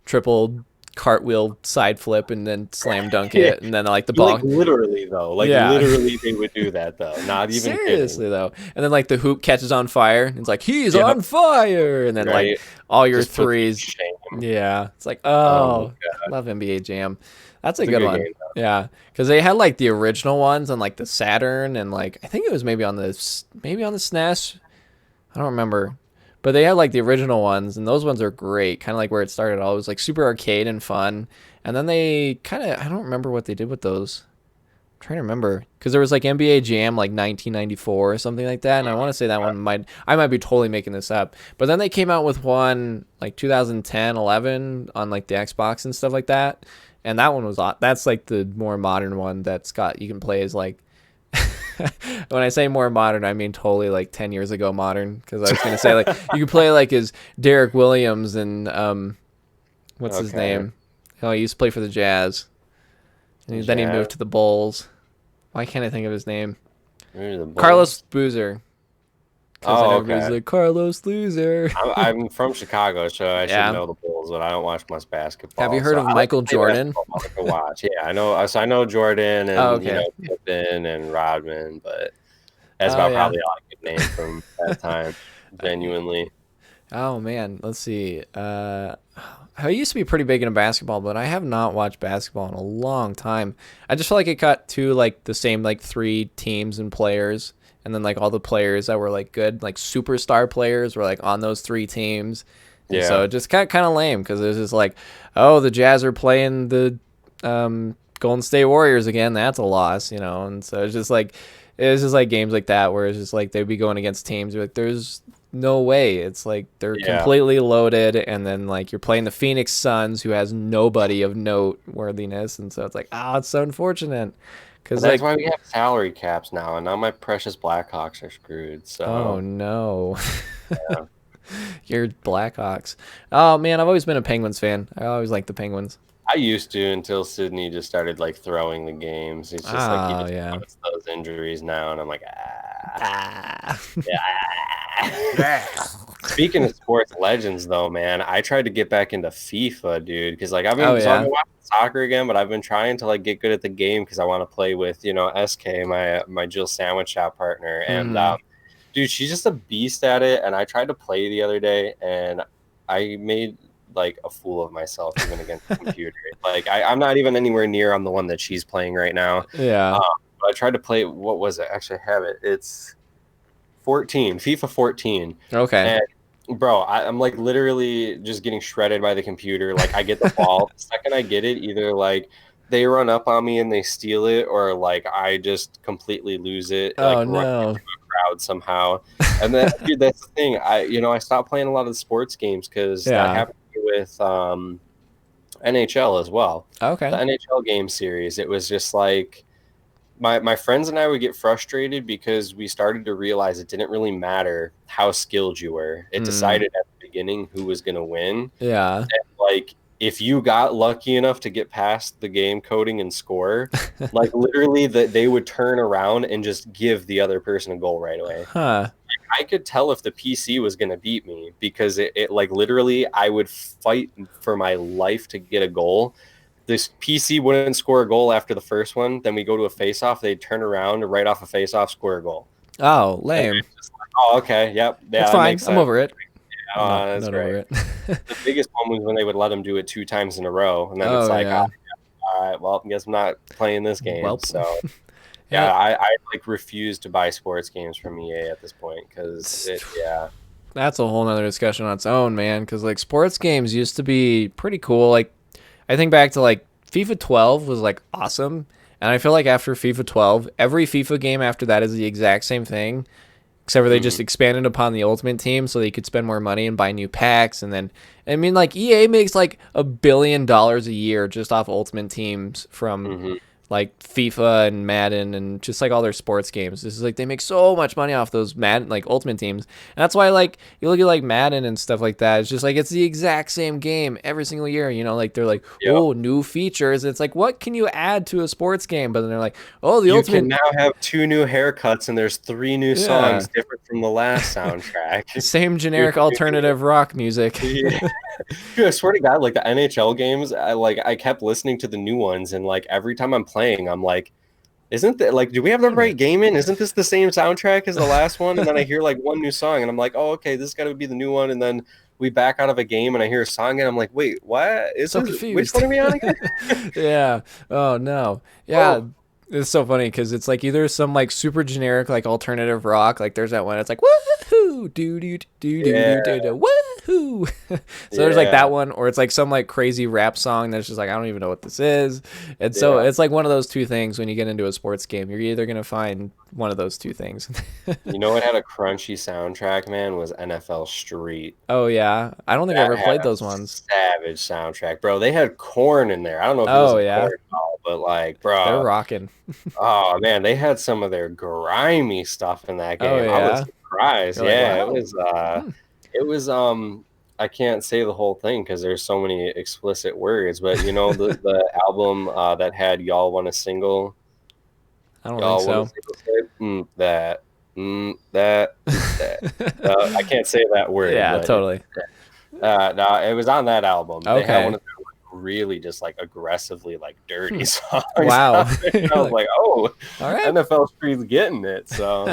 triple cartwheel side flip and then slam dunk Yeah, it. And then like the ball. like literally though, like Yeah. literally they would do that though. Not even kidding. Seriously though. And then like the hoop catches on fire. And it's like, he's Yep, on fire. And then like right. all your Just put to threes. shame. Yeah. It's like, Oh my oh, God, I love NBA Jam. That's a it's a good good one. game though. Yeah, because they had like the original ones on like the Saturn and like I think it was maybe on the SNES. I don't remember, but they had like the original ones and those ones are great. Kind of like where it started. All it was like super arcade and fun. And then they kind of I don't remember what they did with those. I'm trying to remember because there was like NBA Jam like 1994 or something like that, and I want to say that one might be totally making this up. But then they came out with one like 2010, 11 on like the Xbox and stuff like that. And that one was that's like the more modern one that's got you can play as like when I say more modern I mean totally like 10 years ago modern because I was going to say like you can play like as Derek Williams and what's his Okay. name? Oh, he used to play for the Jazz. And then he Jazz. moved to the Bulls. Why can't I think of his name? Where are the Carlos Bulls? Boozer. Because Oh, then everybody's okay. like Carlos Loser. I'm from Chicago, so I should Yeah. know the Bulls, but I don't watch much basketball. Have you heard So of I like to Michael play Jordan? basketball. I like to watch. Yeah, I know. So I know Jordan Oh, and okay. Pippen and Rodman, but that's Oh about yeah. probably all I could nickname from that time. Genuinely. Oh man, let's see. I used to be pretty big into basketball, but I have not watched basketball in a long time. I just feel like it got to like the same like three teams and players, and then like all the players that were like good, like superstar players, were like on those three teams, and so Yeah. it just got kind of lame because it was just like, oh, the Jazz are playing the Golden State Warriors again. That's a loss, and so it's just like. It was just like games like that where it's just like they'd be going against teams. You're like, there's no way. It's like they're Yeah. completely loaded, and then like you're playing the Phoenix Suns, who has nobody of noteworthiness, and so it's like, it's so unfortunate. But Because that's like, why we have salary caps now, and now my precious Blackhawks are screwed. oh So no, yeah. you're Blackhawks. Oh man, I've always been a Penguins fan. I always liked the Penguins. I used to until Sydney just started like throwing the games. It's just like he Oh just yeah. puts those injuries now, and I'm like, Ah. yeah. Speaking of sports legends, though, man, I tried to get back into FIFA, dude, because like I've Oh been so I've yeah. been watching soccer again, but I've been trying to like get good at the game because I want to play with SK, my Jill Sandwich Shop partner, and Hmm. dude, she's just a beast at it. And I tried to play the other day, and I made like a fool of myself even against the computer. Like I'm not even anywhere near on the one that she's playing right now. Yeah. Um, but I tried to play. What was it? Actually, I have it. It's 14, FIFA 14. Okay. And bro, I'm like literally just getting shredded by the computer. Like I get the ball, the second I get it, either like they run up on me and they steal it, or like I just completely lose it, like Oh run no. into a crowd somehow. And then, dude, that's the thing. I stopped playing a lot of the sports games because that Yeah. happened with NHL as well. The Okay. NHL game series, it was just like my friends and I would get frustrated because we started to realize it didn't really matter how skilled you were. It Hmm. decided at the beginning who was going to win. Yeah. And like if you got lucky enough to get past the game coding and score, like literally that they would turn around and just give the other person a goal right away. Huh. I could tell if the PC was going to beat me because it like literally I would fight for my life to get a goal. This PC wouldn't score a goal after the first one. Then we go to a face-off. They'd turn around right off a face-off, score a goal. Oh, And lame. it's just like, oh, okay, yep, It's yeah, that fine. makes I'm sense. over it. I'm not That's not great. over it. The biggest one was when they would let them do it 2 times in a row, and then it's Oh like, yeah. all right, well, I guess I'm not playing this game. Welp. So Yeah. yeah, I like refuse to buy sports games from EA at this point because yeah. That's a whole nother discussion on its own, man. Because like sports games used to be pretty cool. Like I think back to like FIFA 12 was like awesome, and I feel like after FIFA 12, every FIFA game after that is the exact same thing, except for they just Mhm. expanded upon the Ultimate Team so they could spend more money and buy new packs. And then I mean, like EA makes like $1 billion a year just off Ultimate Teams from Mhm. like FIFA and Madden and just like all their sports games. This is like they make so much money off those Madden like Ultimate Teams. And that's why like you look at like Madden and stuff like that. It's just like it's the exact same game every single year. Like they're like, Yep. oh, new features. It's like what can you add to a sports game? But then they're like, oh, the You can Ultimate, now have 2 new haircuts and there's 3 new yeah, songs different from the last soundtrack. the same Dude, generic alternative rock music. yeah. Dude, I swear to God, like the NHL games, I kept listening to the new ones, and like every time I'm playing, I'm like, isn't that like, do we have the right game in? Isn't this the same soundtrack as the last one? And then I hear like one new song, and I'm like, oh, okay, this is got to be the new one. And then we back out of a game, and I hear a song, and I'm like, wait, what is So this? Which confused. one are we on again? Yeah. Oh no. Yeah. Oh, It's so funny because it's like either some like super generic like alternative rock, like there's that one. It's like woohoo, doo doo doo doo yeah, doo doo doo woohoo. So there's like yeah, that one, or it's like some like crazy rap song that's just like I don't even know what this is. And so yeah. it's like one of those two things when you get into a sports game. You're either gonna find one of those two things. You know what had a crunchy soundtrack, man, was NFL Street. Oh yeah, I don't think I That ever had played a those ones. savage soundtrack, bro. They had corn in there. I don't know if you Oh listen to yeah, corn at all, but like, they're bro, rocking. oh man, they had some of their grimy stuff in that Oh game. I was yeah, surprised. you're like Yeah, wow. Hmm. it was I can't say the whole thing because there's so many explicit words, but you know the album that had I don't think y'all want a so. single say that. I can't say that word, Yeah, but totally. no, it was on that album. They had one Okay. of their like, really just like aggressively like dirty songs. Wow. I You're was like, like, oh, all right. NFL Street's getting it. So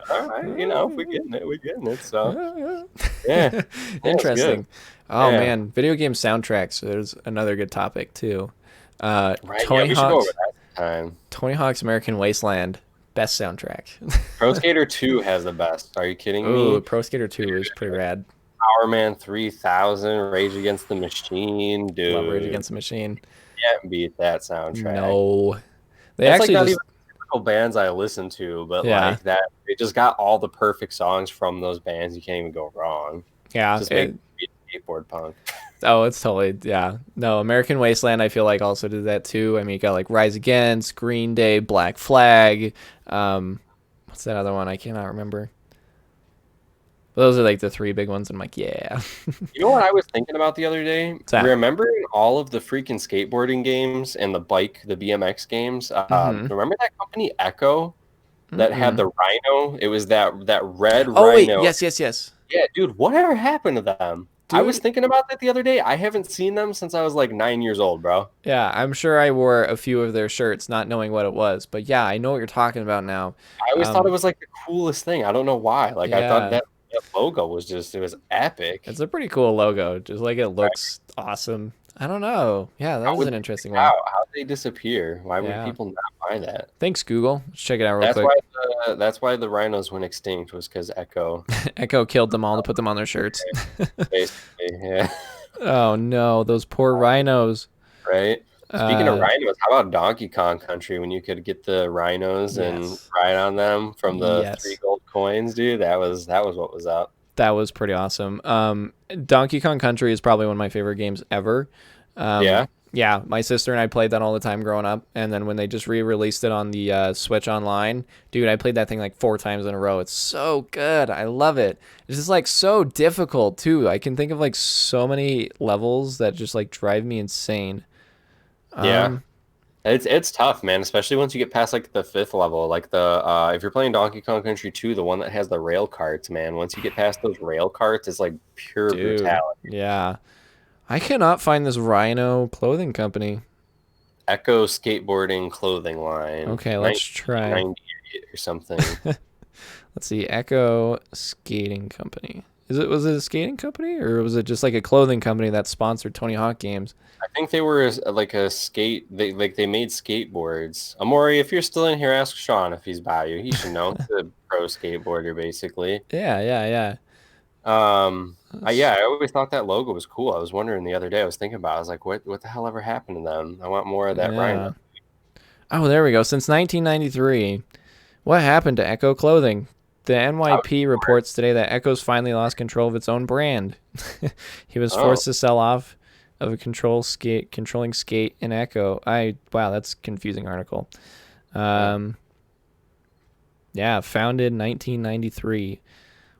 all right, you know, if we're getting it, we're getting it. So yeah, yeah, it's good. Interesting. Oh Yeah, man, video game soundtracks. There's another good topic too. right. Yeah, Tony we should go over Hawk's that sometime. Tony Hawk's American Wasteland, best soundtrack. Pro Skater 2 has the best. Are you kidding Ooh, me? Pro Skater 2 is pretty rad. Power Man 3000, Rage Against the Machine, Love Rage dude. Against the Machine. Can't beat that soundtrack. No, they It's like actually not just even typical bands I listen to, but yeah like that, they just got all the perfect songs from those bands. You can't even go wrong. yeah. Just make beat skateboard punk. Oh, it's totally yeah. No, American Wasteland I feel like also did that too. I mean, you got like Rise Against, Green Day, Black Flag. What's that other one? I cannot remember. Those are like the three big ones. I'm like, yeah. You know what I was thinking about the other day? What's that? Remembering all of the freaking skateboarding games and the BMX games. Mm-hmm. Remember that company Echo that had Mm-mm. the Rhino? It was that red Oh wait, Rhino. yes. Yeah, dude, whatever happened to them? I was Dude, thinking about that the other day. I haven't seen them since I was like 9 years old, bro. yeah, I'm sure I wore a few of their shirts, not knowing what it was. But yeah, I know what you're talking about now. I always thought it was like the coolest thing. I don't know why. Like I thought Yeah, that logo was just it was epic. it's a pretty cool logo. Just like it looks awesome. I don't know. Yeah, that How was would an interesting one. how did they disappear? Why would Yeah. people not buy that? Thanks, Google. Let's check it out real That's quick. why that's why the rhinos went extinct was because Echo, Echo killed them all to put them on their shirts. basically. Yeah. Oh no, those poor rhinos. Right. Speaking of Uh, rhinos, how about Donkey Kong Country when you could get the rhinos and yes. ride on them from the three Yes. gold coins, dude? That was what was up. That was pretty awesome. Donkey Kong Country is probably one of my favorite games ever. Yeah. Yeah, my sister and I played that all the time growing up. And then when they just re-released it on the Switch Online, dude, I played that thing like 4 times in a row. It's so good. I love it. It's just like so difficult too. I can think of like so many levels that just like drive me insane. Yeah. Um, It's tough, man, especially once you get past like the fifth level. Like the if you're playing Donkey Kong Country 2, the one that has the rail carts, man. Once you get past those rail carts, it's like pure dude, brutality. yeah. I cannot find this Rhino clothing company. Echo skateboarding clothing line. Okay, let's try. 1998 or something. Let's see, Echo Skating Company. Was it a skating company or was it just like a clothing company that sponsored Tony Hawk games? I think they were like a skate. They made skateboards. Amori, if you're still in here, ask Sean if he's by you. He should know. He's a pro skateboarder, basically. Yeah. Yeah, I always thought that logo was cool. I was wondering the other day. I was thinking about. It, I was like, what the hell ever happened to them? I want more of that Yeah. Rhino. Oh, there we go. Since 1993, what happened to Echo Clothing? The NYP reports today that Echo's finally lost control of its own brand. He was Oh, forced to sell off of a controlling skate in Echo. Wow, that's a confusing article. Um, yeah, founded 1993.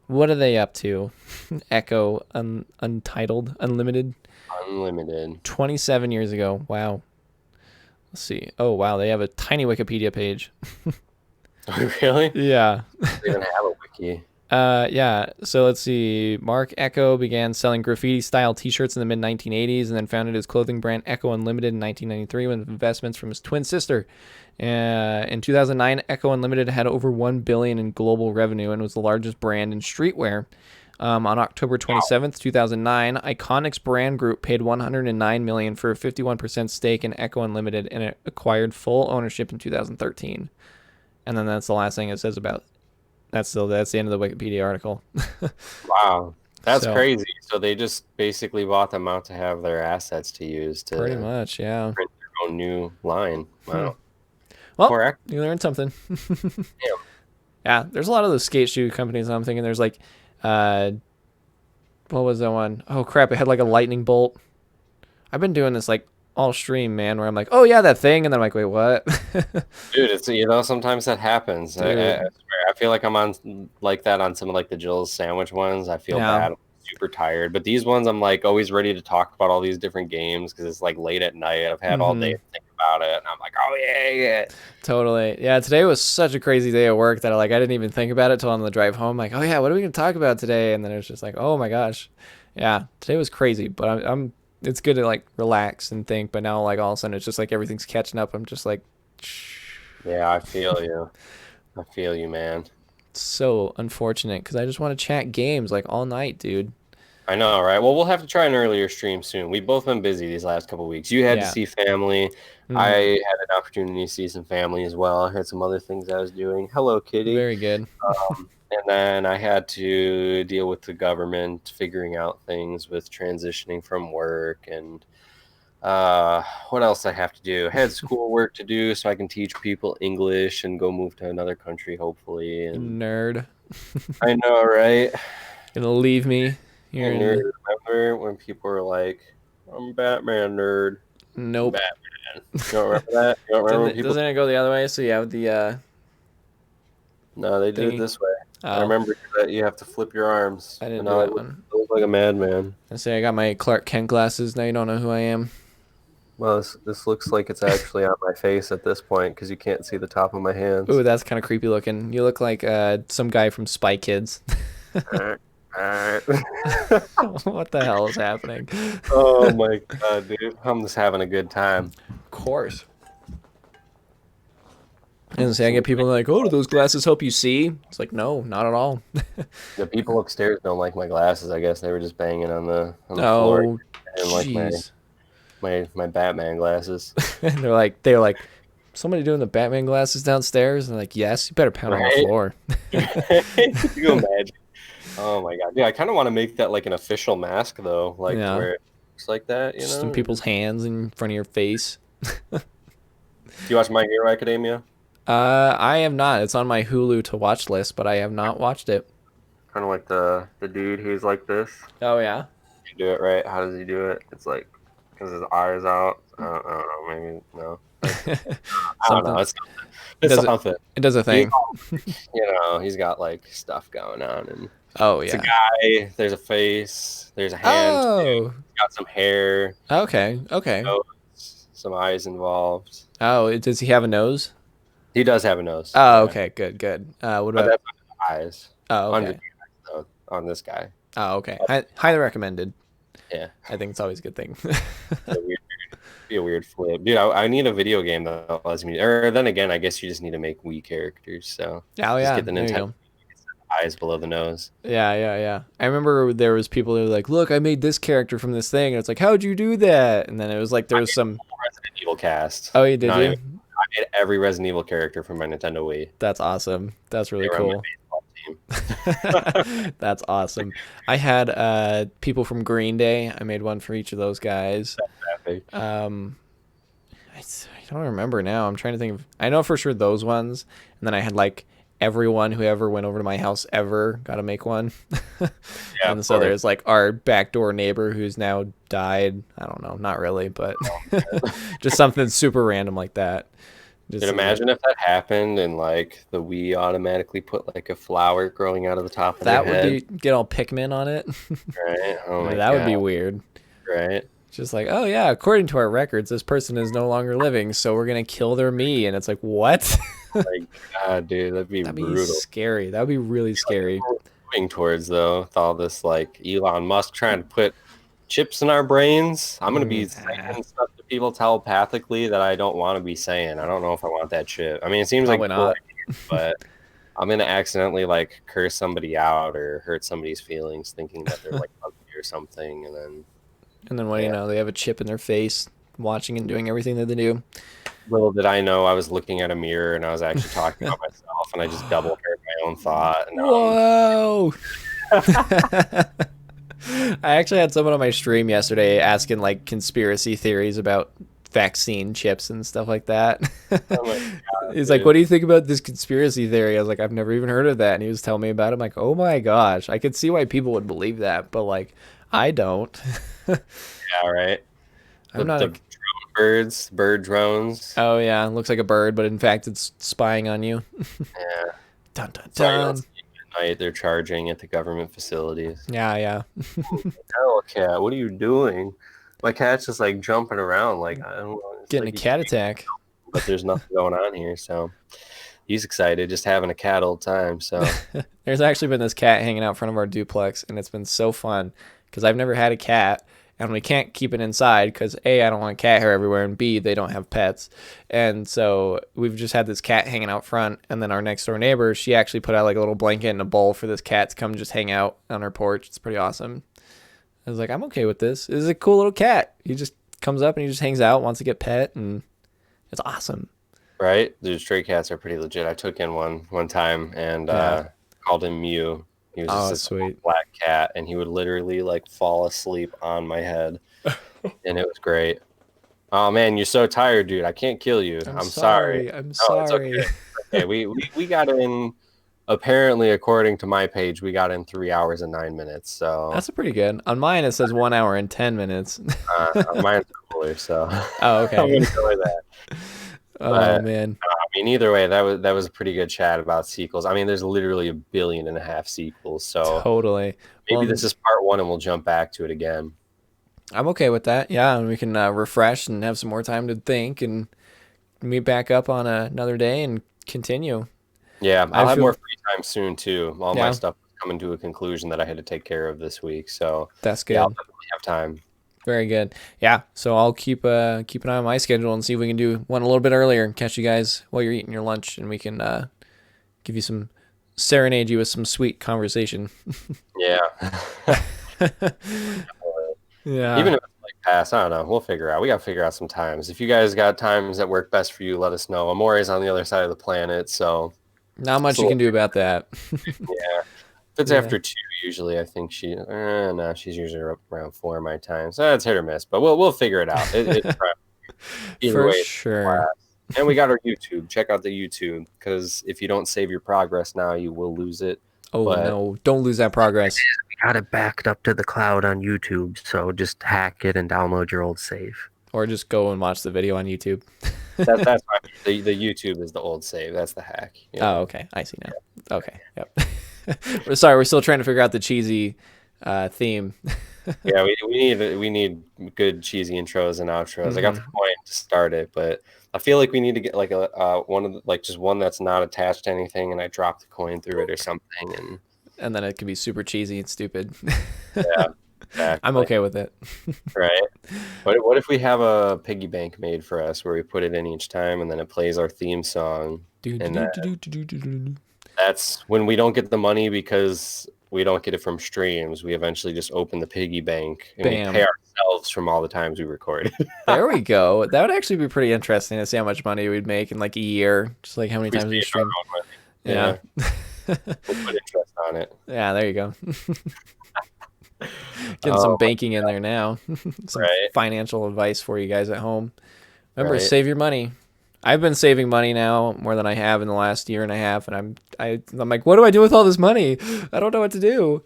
What are they up to? Echo Untitled Unlimited unlimited. 27 years ago. Wow. Let's see. Oh wow, they have a tiny Wikipedia page. Really? Yeah. They even have a wiki. Yeah. So let's see. Mark Echo began selling graffiti-style T-shirts in the mid-1980s, and then founded his clothing brand Echo Unlimited in 1993 with investments from his twin sister. In 2009, Echo Unlimited had over $1 billion in global revenue and was the largest brand in streetwear. On October 27th, 2009, Iconic's brand group paid $109 million for a 51% stake in Echo Unlimited, and it acquired full ownership in 2013. And then that's the last thing it says about. That's the end of the Wikipedia article. Wow, that's So crazy. So they just basically bought them out to have their assets to use pretty to much, yeah. print their own new line. Wow. Well, Poor Echo. you learned something. Damn. Yeah, there's a lot of those skate shoe companies. I'm thinking there's like, what was that one? Oh crap! It had like a lightning bolt. I've been doing this like all stream, man, where I'm like, oh yeah, that thing, and then I'm like, wait, what? Dude, it's sometimes that happens. I Dude, swear, I feel like I'm on like that on some of like the Jill's sandwich ones. I feel yeah, bad. I'm super tired. But these ones, I'm like always ready to talk about all these different games because it's like late at night. I've had all day mm-hmm. to think about it, and I'm like, oh yeah. Totally. Yeah, today was such a crazy day at work that I didn't even think about it till on the drive home. Like, oh yeah, what are we gonna talk about today? And then it was just like, oh my gosh, yeah, today was crazy. But I'm it's good to like relax and think, but now like all of a sudden it's just like everything's catching up. I'm just like, Yeah, I feel you. I feel you, man. it's so unfortunate because I just want to chat games like all night, dude. I know, right? Well, we'll have to try an earlier stream soon. We've both been busy these last couple weeks. You had to Yeah. see family. I Hmm. had an opportunity to see some family as well. I had some other things I was doing. Hello, kitty. Very good. And then I had to deal with the government, figuring out things with transitioning from work and what else I have to do. I had schoolwork to do so I can teach people English and go move to another country, hopefully. And Nerd. I know, right? Gonna leave me Hey, here nerd, in. remember when people were like, I'm a Batman nerd. I'm Nope. Batman. You don't remember that? You don't remember Didn't when it, people. doesn't it go the other way? So you have the No, they did it thingy. this way. I Oh, remember that you have to flip your arms. I didn't And do now that one. I look like a madman. I say I got my Clark Kent glasses. Now you don't know who I am. Well, this looks like it's actually on my face at this point because you can't see the top of my Ooh, hands. that's kind of creepy looking. You look like some guy from Spy Kids. Alright. Alright. What the hell is happening? Oh my god, dude. I'm just having a good time. Of course. And say I get people like, "Oh, do those glasses help you see?" It's like, no, not at all. The people upstairs don't like my glasses, I guess. They were just banging on the floor. Oh, They didn't like jeez. my Batman glasses. And they're like, somebody doing the Batman glasses downstairs. And they're like, yes, you better pound on the Right? floor. Could you imagine? Oh my god. Yeah, I kind of want to make that like an official mask though, like to Yeah, where it looks like that, you just in know? people's hands in front of your face. Do you watch My Hero Academia? I have not. It's on my Hulu to watch list, but I have not watched it. Kind of like the dude who's like this. Oh yeah. You do it right. How does he do it? It's like because his eyes out. I don't know. Maybe no. I don't know. Something. It It's does it. something. It does a He, thing. he's got like stuff going on, and Oh it's a yeah. guy. There's a face. There's a hand. Oh. Got some hair. Okay. Okay. Nose, some eyes involved. Oh, does he have a nose? He does have a nose. Oh, Yeah, okay. Good. Good. What but about? that's not the eyes. Oh, Under the okay. eyes, though, on this guy. Oh, okay. Highly recommended. Yeah, I think it's always a good thing. be a weird, be a weird flip, dude. I need a video game that allows me. Or then again, I guess you just need to make Wii characters. So Oh just yeah. get the There you Nintendo go. eyes below the nose. Yeah, yeah, yeah. I remember there was people who were like, "Look, I made this character from this thing," and it's like, "How'd you do that?" And then it was like there I was made some. the whole Resident Evil cast. Oh, you did Not you? even. I made every Resident Evil character from my Nintendo Wii. That's awesome. That's They really were on my cool. baseball team. That's awesome. I had people from Green Day. I made one for each of those guys. Epic. I don't remember now. I'm trying to think of. I know for sure those ones, and then I had like everyone who ever went over to my house ever got to make one. Yeah, And of so course. there's like our backdoor neighbor who's now died. I don't know, not really, but just something super random like that. Just Dude, imagine if that happened and like the Wii automatically put like a flower growing out of the top of their that would head. be get all Pikmin on it. Right? Oh my That would be god. weird. Right? Just like, oh yeah, according to our records, this person is no longer living, so we're gonna kill their me. And it's like, what? Like, God, dude, that'd be That'd be brutal. scary. That would be really scary. Moving towards though, with all this like Elon Musk trying to put chips in our brains. I'm gonna be Nah, saying stuff to people telepathically that I don't want to be saying. I don't know if I want that chip. I mean, it seems like probably a cool not. idea, but I'm gonna accidentally like curse somebody out or hurt somebody's feelings, thinking that they're like ugly or something, and then And then what do you yeah. know? They have a chip in their face, watching and doing everything that they do. Little did I know, I was looking at a mirror and I was actually talking about myself, and I just double heard my own thought. And Whoa! I actually had someone on my stream yesterday asking like conspiracy theories about vaccine chips and stuff like that. oh my god, He's like, dude. "What do you think about this conspiracy theory?" I was like, "I've never even heard of that." And he was telling me about it. I'm like, "Oh my gosh, I could see why people would believe that, but like, I don't." Yeah, right. I'm not The a. drone birds, bird drones. Oh yeah, it looks like a bird, but in fact, it's spying on you. Yeah. Dun dun So you don't dun. see them at night, they're charging at the government facilities. Yeah, yeah. Hello, cat. What are you doing? My cat's just like jumping around. Like I don't know. It's Getting a like cat attack. but there's nothing going on here. So he's excited, just having a cat all the time. So There's actually been this cat hanging out in front of our duplex, and it's been so fun because I've never had a cat, and we can't keep it inside because A, I don't want cat hair everywhere, and B, they don't have pets. And so we've just had this cat hanging out front, and then our next door neighbor, she actually put out like a little blanket and a bowl for this cat to come just hang out on her porch. It's pretty awesome. I was like, I'm okay with this. This is a cool little cat. He just comes up and he just hangs out, wants to get pet, and it's awesome. Right? Dude, stray cats are pretty legit. I took in one time and Yeah. called him Mew. He was just Oh, this little sweet. black cat, and he would literally like fall asleep on my head, and it was great. Oh man, you're so tired, dude. I can't kill you. I'm I'm sorry. sorry. I'm No, it's okay. sorry. Okay, we got in. Apparently, according to my page, we got in 3 hours and 9 minutes. So That's pretty good. On mine, it says 1 hour and 10 minutes. mine's cooler. So Oh, I'm okay. gonna go with that. Oh, But man. I mean, either way, that was a pretty good chat about sequels. I mean, there's literally 1.5 billion sequels. So Totally. maybe Well, this is part one, and we'll jump back to it again. I'm okay with that. Yeah, and we can refresh and have some more time to think and meet back up on another day and continue. Yeah, I I'll have feel more free time soon too. All my yeah, stuff is coming to a conclusion that I had to take care of this week. So that's yeah, I'll good. definitely have time. Very good. Yeah, so I'll keep an eye on my schedule and see if we can do one a little bit earlier and catch you guys while you're eating your lunch, and we can give you some serenade you with some sweet conversation. Yeah. Yeah. Even if it's like past, I don't know. We'll figure out. We got to figure out some times. If you guys got times that work best for you, let us know. Amore's on the other side of the planet, so Not it's much a you can little, do about that. yeah. If it's Yeah. after 2, usually I think no, she's usually around 4 my time. So it's hit or miss, but we'll figure it out. It's either For way, it's sure. class. And we got our YouTube. Check out the YouTube because if you don't save your progress now, you will lose it. Oh But no, don't lose that progress. We got it backed up to the cloud on YouTube, so just hack it and download your old save. Or just go and watch the video on YouTube. that's fine. The YouTube is the old save. That's the hack. Oh, okay. I see now. Okay. Yep. Sorry, we're still trying to figure out the cheesy theme. Yeah, we need good cheesy intros and outros. I got the coin to start it, but I feel like we need to get like a one of the, like just one that's not attached to anything, and I drop the coin through it or something, and And then it can be super cheesy and stupid. yeah, I'm exactly. okay with it. Right. What if we have a piggy bank made for us where we put it in each time, and then it plays our theme song, and that's when we don't get the money because we don't get it from streams. We eventually just open the piggy bank and we Bam. pay ourselves from all the times we recorded. There we go. That would actually be pretty interesting to see how much money we'd make in like a year. Just like how many We times we saved our stream. own money. Yeah. We'll put interest on it. Yeah, there you go. Getting Oh, some banking in there now. Some right. financial advice for you guys at home. Remember, Right. save your money. I've been saving money now more than I have in the last year and a half, and I'm like, what do I do with all this money? I don't know what to do.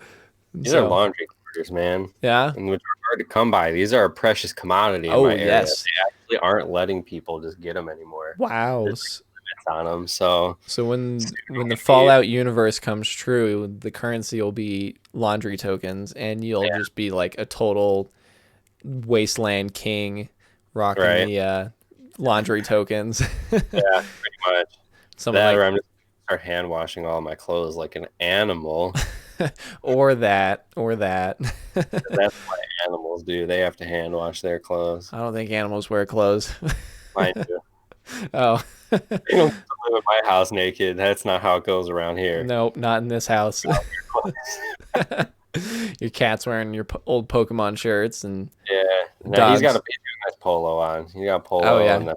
These are laundry quarters, man, Yeah. and which are hard to come by. These are a precious commodity in Oh, my area. yes. They actually aren't letting people just get them anymore. Wow. There's limits on them, so So when the Fallout universe comes true, the currency will be laundry tokens, and you'll just be like a total wasteland king, rocking Right. the laundry tokens. yeah, pretty much. Someone That, like, or I'm just gonna start hand washing all my clothes like an animal. or that. That's what animals do. They have to hand wash their clothes. I don't think animals wear clothes. Mine do. Oh, You don't live in my house naked. That's not how it goes around here. nope, not in this house. Your cat's wearing your old Pokemon shirts and Yeah. No, dogs. he's got a nice polo on. He got a polo Oh, yeah. and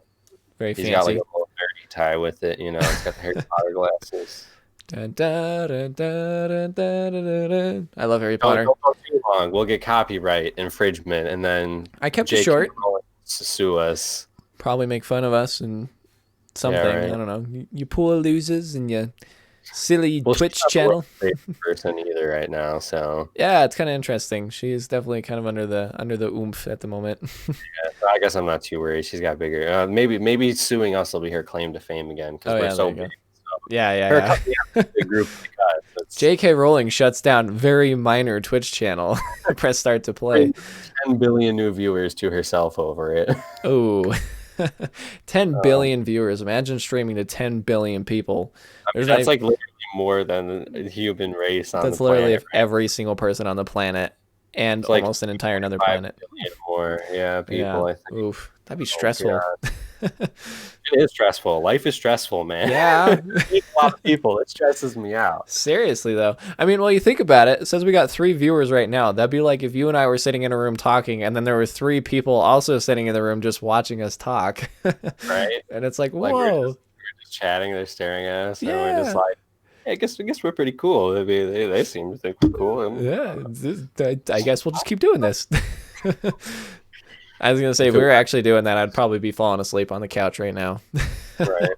Very he's got like fancy. a little nerdy tie with it. You know, he's got the Harry Potter glasses. Dun, dun, dun, dun, dun, dun, dun, dun. I love Harry Don't Potter. go too long. We'll get copyright infringement, and then I kept it J.K. short. Rowling sue us. Probably make fun of us and something. right. I don't know. You poor losers and your silly Well, Twitch she's not the channel. most safe person either right now. So Yeah, it's kind of interesting. She is definitely kind of under the oomph at the moment. yeah, so I guess I'm not too worried. She's got bigger. Maybe suing us will be her claim to fame again because Oh, we're yeah, so there you go. big. Yeah. Her company has a big group because it's J.K. Rowling shuts down very minor Twitch channel. Press start to play. 10 billion new viewers to herself over it. Oh, 10 billion viewers. Imagine streaming to 10 billion people. There's That's not like literally more than the human race on That's the literally planet. if every single person on the planet and It's like almost an entire another 5 planet. million more. Yeah, Yeah. people. I think. Oof. That'd be Oh stressful. god, it is stressful. Life is stressful, man. Yeah. It's a lot of people. It stresses me out. Seriously though. I mean, well, you think about it. It says we got 3 viewers right now. That'd be like if you and I were sitting in a room talking and then there were 3 people also sitting in the room just watching us talk. Right? And it's like, Like whoa. we're just chatting. They're staring at us, and we're just Yeah. like, hey, I guess we're pretty cool. They seem to think we're cool. Yeah. I guess we'll just keep doing this. I was going to say, if we were actually doing that, I'd probably be falling asleep on the couch right now. Right.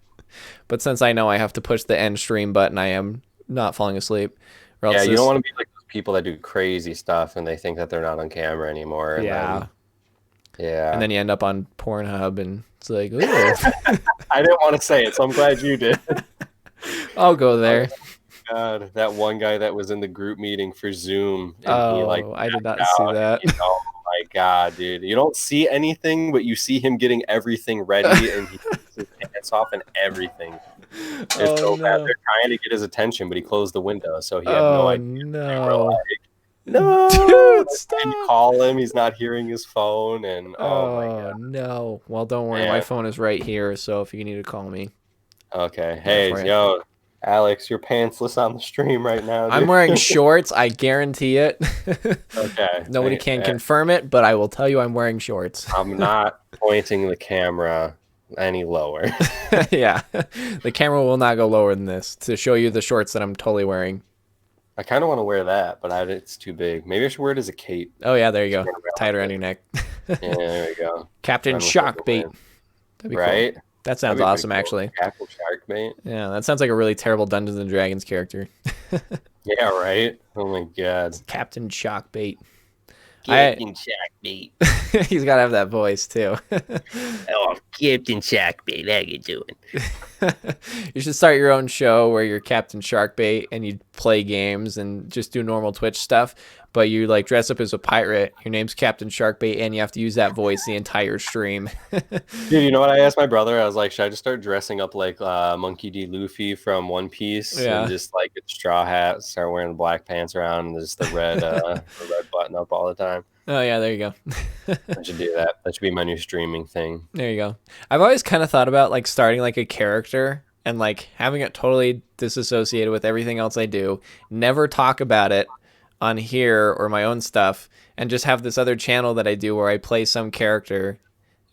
But since I know I have to push the end stream button, I am not falling asleep. Or else Yeah, you this- don't want to be like those people that do crazy stuff and they think that they're not on camera anymore. And Yeah. yeah. And then you end up on Pornhub and it's like, ooh, I didn't want to say it, so I'm glad you did. I'll go there. God, that one guy that was in the group meeting for Zoom, and he like, I did not out, see that. oh my god, dude! You don't see anything, but you see him getting everything ready, and he takes his pants off and everything. It's so bad. They're trying to get his attention, but he closed the window, so he had no idea. They were No. like, no, Dude, and you stop. call him, he's not hearing his phone, and oh my god. No. Well, don't worry. Yeah. My phone is right here, so if you need to call me. Okay, for hey, it. yo, Alex, you're pantsless on the stream right now. I'm dude. wearing shorts. I guarantee it. Okay. Nobody can confirm it, but I will tell you I'm wearing shorts. I'm not pointing the camera any lower. Yeah. The camera will not go lower than this to show you the shorts that I'm totally wearing. I kind of want to wear that, but it's too big. Maybe I should wear it as a cape. Oh, yeah, there you go. Run around Tight with around it. your neck. Yeah, there we go. Captain Run with it Shockbait. around. That'd be Right? cool. That sounds That'd be pretty awesome, cool. actually. Captain Sharkbait. Yeah, that sounds like a really terrible Dungeons and Dragons character. Yeah, right? Oh my god. Captain Shockbait. Captain Sharkbait. He's got to have that voice, too. Oh, Captain Sharkbait, how you doing? You should start your own show where you're Captain Sharkbait and you play games and just do normal Twitch stuff, but you like dress up as a pirate. Your name's Captain Sharkbait and you have to use that voice the entire stream. Dude, you know what I asked my brother? I was like, should I just start dressing up like Monkey D. Luffy from One Piece Yeah. and just like get the straw hat, start wearing the black pants around and just the red button up all the time? Oh, yeah, there you go. I should do that. That should be my new streaming thing. There you go. I've always kind of thought about like starting like a character and like having it totally disassociated with everything else I do. Never talk about it on here or my own stuff, and just have this other channel that I do where I play some character,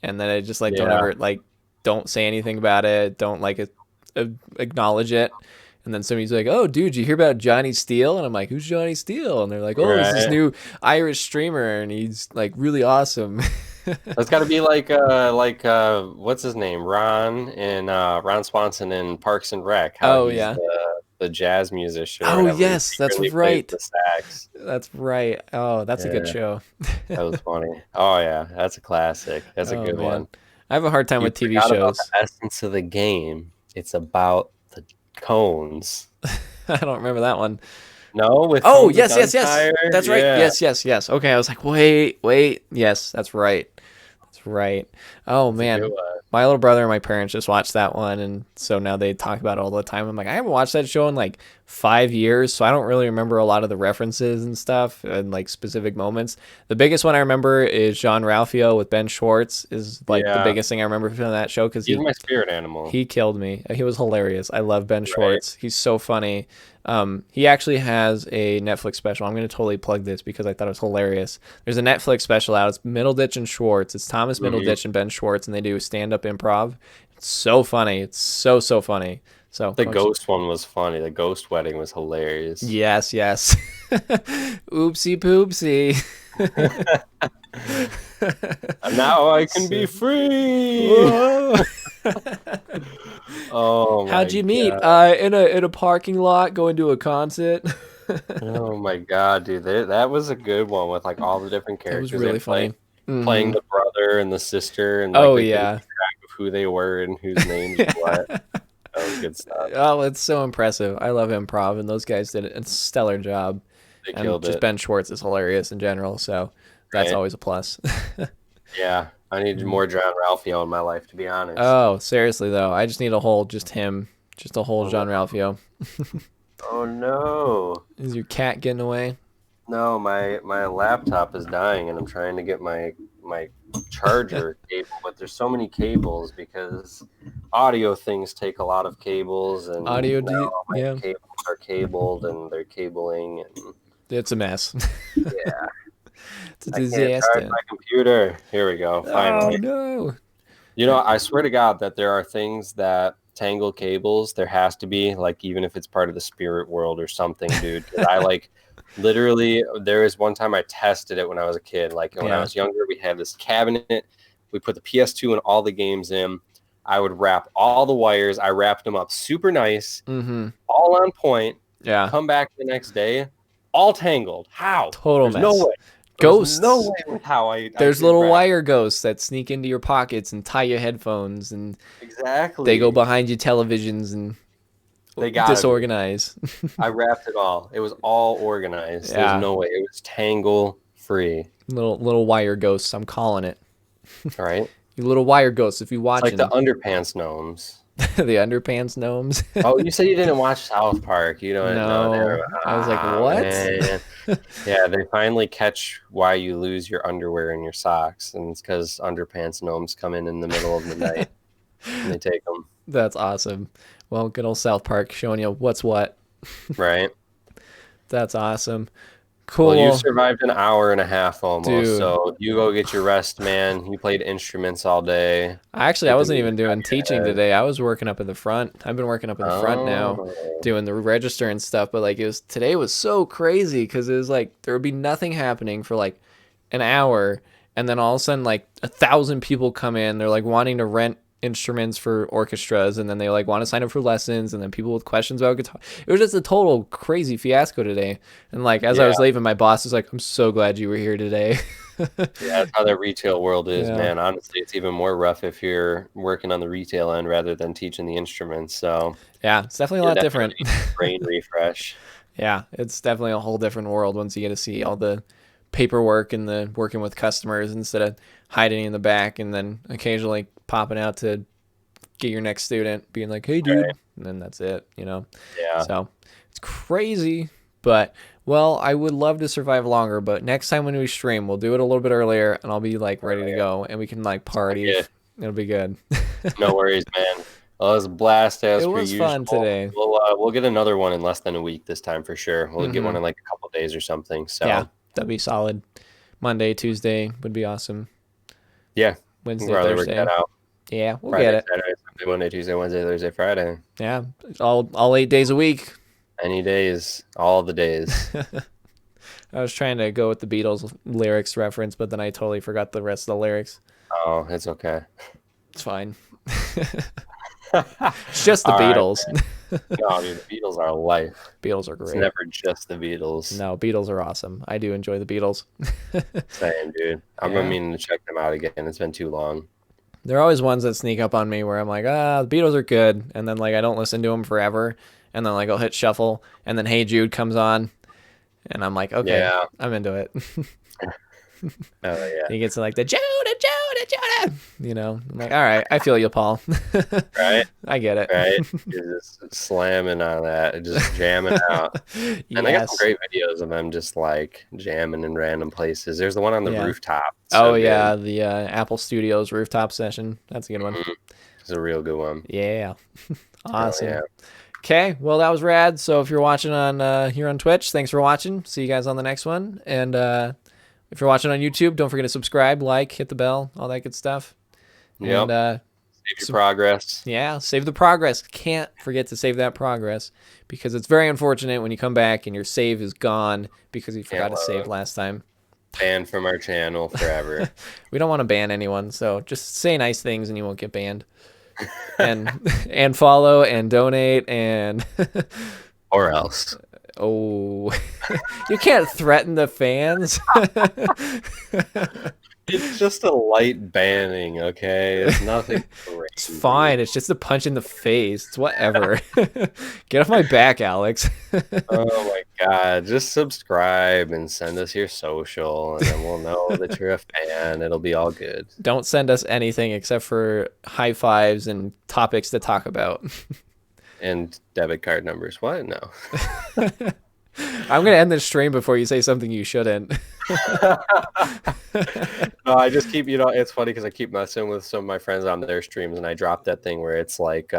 and then I just like don't Yeah. ever like don't say anything about it, don't like acknowledge it. And then somebody's like, "Oh, dude, you hear about Johnny Steele?" And I'm like, "Who's Johnny Steele?" And they're like, "Oh, he's this Right. new Irish streamer, and he's like really awesome." That's got to be like what's his name, Ron and Ron Swanson in Parks and Rec. How Oh, he's yeah. the jazz musician. or Oh, whatever. He yes, that's secretly plays right. The sax. That's right. Oh, that's a good Yeah. show. That was funny. Oh yeah, that's a classic. That's a Oh, good man. one. I have a hard time You with TV forgot about shows. the essence of the game. It's about the cones. I don't remember that one. No, with Oh, Cones of yes. Gunfire? That's right. Yeah. Yes. Okay, I was like, wait. Yes, that's right. That's right. Oh, man. Good one. My little brother and my parents just watched that one, and so now they talk about it all the time. I'm like, I haven't watched that show in like 5 years, so I don't really remember a lot of the references and stuff and like specific moments. The biggest one I remember is Jean-Ralphio with Ben Schwartz is like the Yeah. biggest thing I remember from that show because He's my spirit animal. he killed me. He was hilarious. I love Ben Schwartz. He's so funny. He actually has a Netflix special. I'm going to totally plug this because I thought it was hilarious. There's a Netflix special out. It's Middleditch and Schwartz. It's Thomas Middleditch and Ben Schwartz, and they do stand-up improv. It's so funny. It's so funny. So The ghost one was funny. The ghost wedding was hilarious. Yes. Oopsie poopsie. And now I can be free. Whoa. Oh my How'd you meet? God. In a parking lot going to a concert. Oh my god, dude. That was a good one with like all the different It characters. was really and funny. playing Mhm. the brother and the sister and like Oh, they couldn't yeah. keep track of who they were and whose names were what. That was good stuff. Oh, it's so impressive. I love improv, and those guys did a stellar job. They And killed just it. Ben Schwartz is hilarious in general, so that's Right. always a plus. Yeah. I need more John Ralphio in my life, to be honest. Oh, seriously though, I just need a whole just him, just a whole Jean Ralphio. Oh no. Is your cat getting away? No, my laptop is dying, and I'm trying to get my charger cable, but there's so many cables because audio things take a lot of cables, and Audio, now all my yeah, cables are cabled and they're cabling, and it's a mess. yeah, It's a I can't charge disaster. my computer. Here we go, Oh finally. no. You know, I swear to God that there are things that tangle cables. There has to be, like, even if it's part of the spirit world or something, dude. 'Cause I like literally, there was one time I tested it when I was a kid. Like when I Yeah. was younger, we had this cabinet. We put the PS2 and all the games in. I would wrap all the wires. I wrapped them up super nice, Mm-hmm. all on point. Yeah. Come back the next day, all tangled. How? Total There's no mess. way. There's no Ghosts. way with how I There's could little wrap. wire ghosts that sneak into your pockets and tie your headphones, and they go Exactly. behind your televisions and They gotta be. disorganize. I wrapped it all. It was all organized. There's Yeah. no way. It was tangle free. Little wire ghosts. I'm calling it. All right. You little wire ghosts. If you It's like watching the underpants gnomes. the underpants gnomes. Oh, you said you didn't watch South Park. You don't know. No. I was like, what? Man. Yeah, they finally catch why you lose your underwear and your socks, and it's because underpants gnomes come in the middle of the night and they take them. That's awesome. Well, good old South Park showing you what's what. Right. That's awesome. Well, you Cool. survived an hour and a half almost, Dude. so you go get your rest, man. You played instruments all day. Actually, I Get the wasn't even music out doing of your teaching head. today. I was working up in the front. I've been working up in the front now, Oh, doing the register and stuff. But like, today was so crazy because it was like there would be nothing happening for like an hour, and then all of a sudden like 1,000 people come in. They're like wanting to rent instruments for orchestras, and then they like want to sign up for lessons, and then people with questions about guitar. It was just a total crazy fiasco today. And like as I yeah. was leaving, my boss was like, "I'm so glad you were here today." Yeah, that's how the retail world is, Yeah. man. Honestly, it's even more rough if you're working on the retail end rather than teaching the instruments. So Yeah, it's definitely a you lot definitely different. need a brain refresh. Yeah, it's definitely a whole different world once you get to see all the paperwork and the working with customers instead of hiding in the back and then occasionally popping out to get your next student, being like, "Hey, dude," Right. and then that's it, you know. Yeah. So it's crazy, but well, I would love to survive longer. But next time when we stream, we'll do it a little bit earlier, and I'll be like ready to go, and we can like party. Yeah. It'll be good. No worries, man. Well, it was a blast as It per was usual. fun today. We'll get another one in less than a week this time for sure. We'll get one Mhm. in like a couple days or something. So Yeah, that'd be solid. Monday, Tuesday would be awesome. yeah, Wednesday, we'll probably work Thursday. that out. Yeah, we'll Friday, get it. Saturday, Sunday, Monday, Tuesday, Wednesday, Thursday, Friday. Yeah, all 8 days a week. Any days, all the days. I was trying to go with the Beatles lyrics reference, but then I totally forgot the rest of the lyrics. Oh, it's okay. It's fine. It's just the All right, Beatles. no, dude, the Beatles are life. Beatles are It's great. never just the Beatles. No, Beatles are awesome. I do enjoy the Beatles. Same, dude. I've Yeah. been meaning to check them out again. It's been too long. There are always ones that sneak up on me where I'm like, the Beatles are good, and then like I don't listen to them forever, and then like I'll hit shuffle, and then Hey Jude comes on, and I'm like, okay, Yeah. I'm into it. Oh yeah. He gets to like the Judah, you know. I'm like, all right, I feel you, Paul. Right? I get it. Right? You're just slamming on that, just jamming out. And I got some Yes. great videos of them just like jamming in random places. There's the one on the Yeah. rooftop. Oh So yeah, good. the Apple Studios rooftop session. That's a good one. Mhm. It's a real good one. Yeah. Oh, Awesome. yeah. Okay, well that was rad. So if you're watching on here on Twitch, thanks for watching. See you guys on the next one. And if you're watching on YouTube, don't forget to subscribe, like, hit the bell, all that good stuff. Yep. And Save your progress. yeah, save the progress. Can't forget to save that progress because it's very unfortunate when you come back and your save is gone because you forgot to save last time. Banned from our channel forever. We don't want to ban anyone, so just say nice things and you won't get banned. And follow and donate and Or else. oh, you can't threaten the fans. It's just a light banning, okay? It's nothing crazy. It's fine. It's just a punch in the face. It's whatever. Get off my back, Alex. Oh my god. Just subscribe and send us your social and then we'll know that you're a fan. It'll be all good. Don't send us anything except for high fives and topics to talk about. And debit card numbers. What? No. I'm gonna end this stream before you say something you shouldn't. No, I just keep, it's funny because I keep messing with some of my friends on their streams, and I dropped that thing where it's like,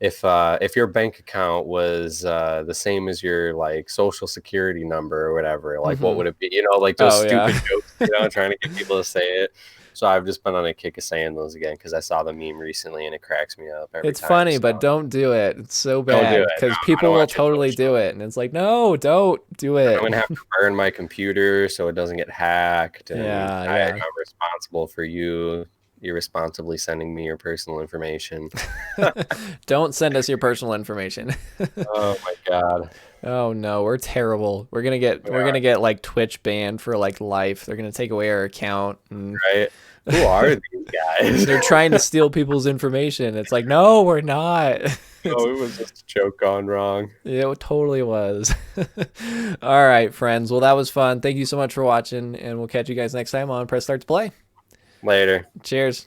if your bank account was the same as your like social security number or whatever, like what would it be? Like those Oh, yeah. stupid jokes, trying to get people to say it. So I've just been on a kick of saying those again because I saw the meme recently and it cracks me up every It's time. funny, So but don't do it. It's so don't do bad it. because No, I people don't will want you totally do it, and it's like, no, don't do it. I'm gonna have to burn my computer so it doesn't get hacked, and Yeah. I'm responsible for you irresponsibly sending me your personal information. Don't send us your personal information. Oh my god. Oh no, we're terrible. We're gonna get like Twitch banned for like life. They're gonna take away our account, and Right? Who are these guys? they're trying to steal people's information. It's like, no, we're not. Oh, it was just a joke gone wrong. Yeah, it totally was. All right, friends. Well, that was fun. Thank you so much for watching, and we'll catch you guys next time on Press Start to Play. Later. Cheers.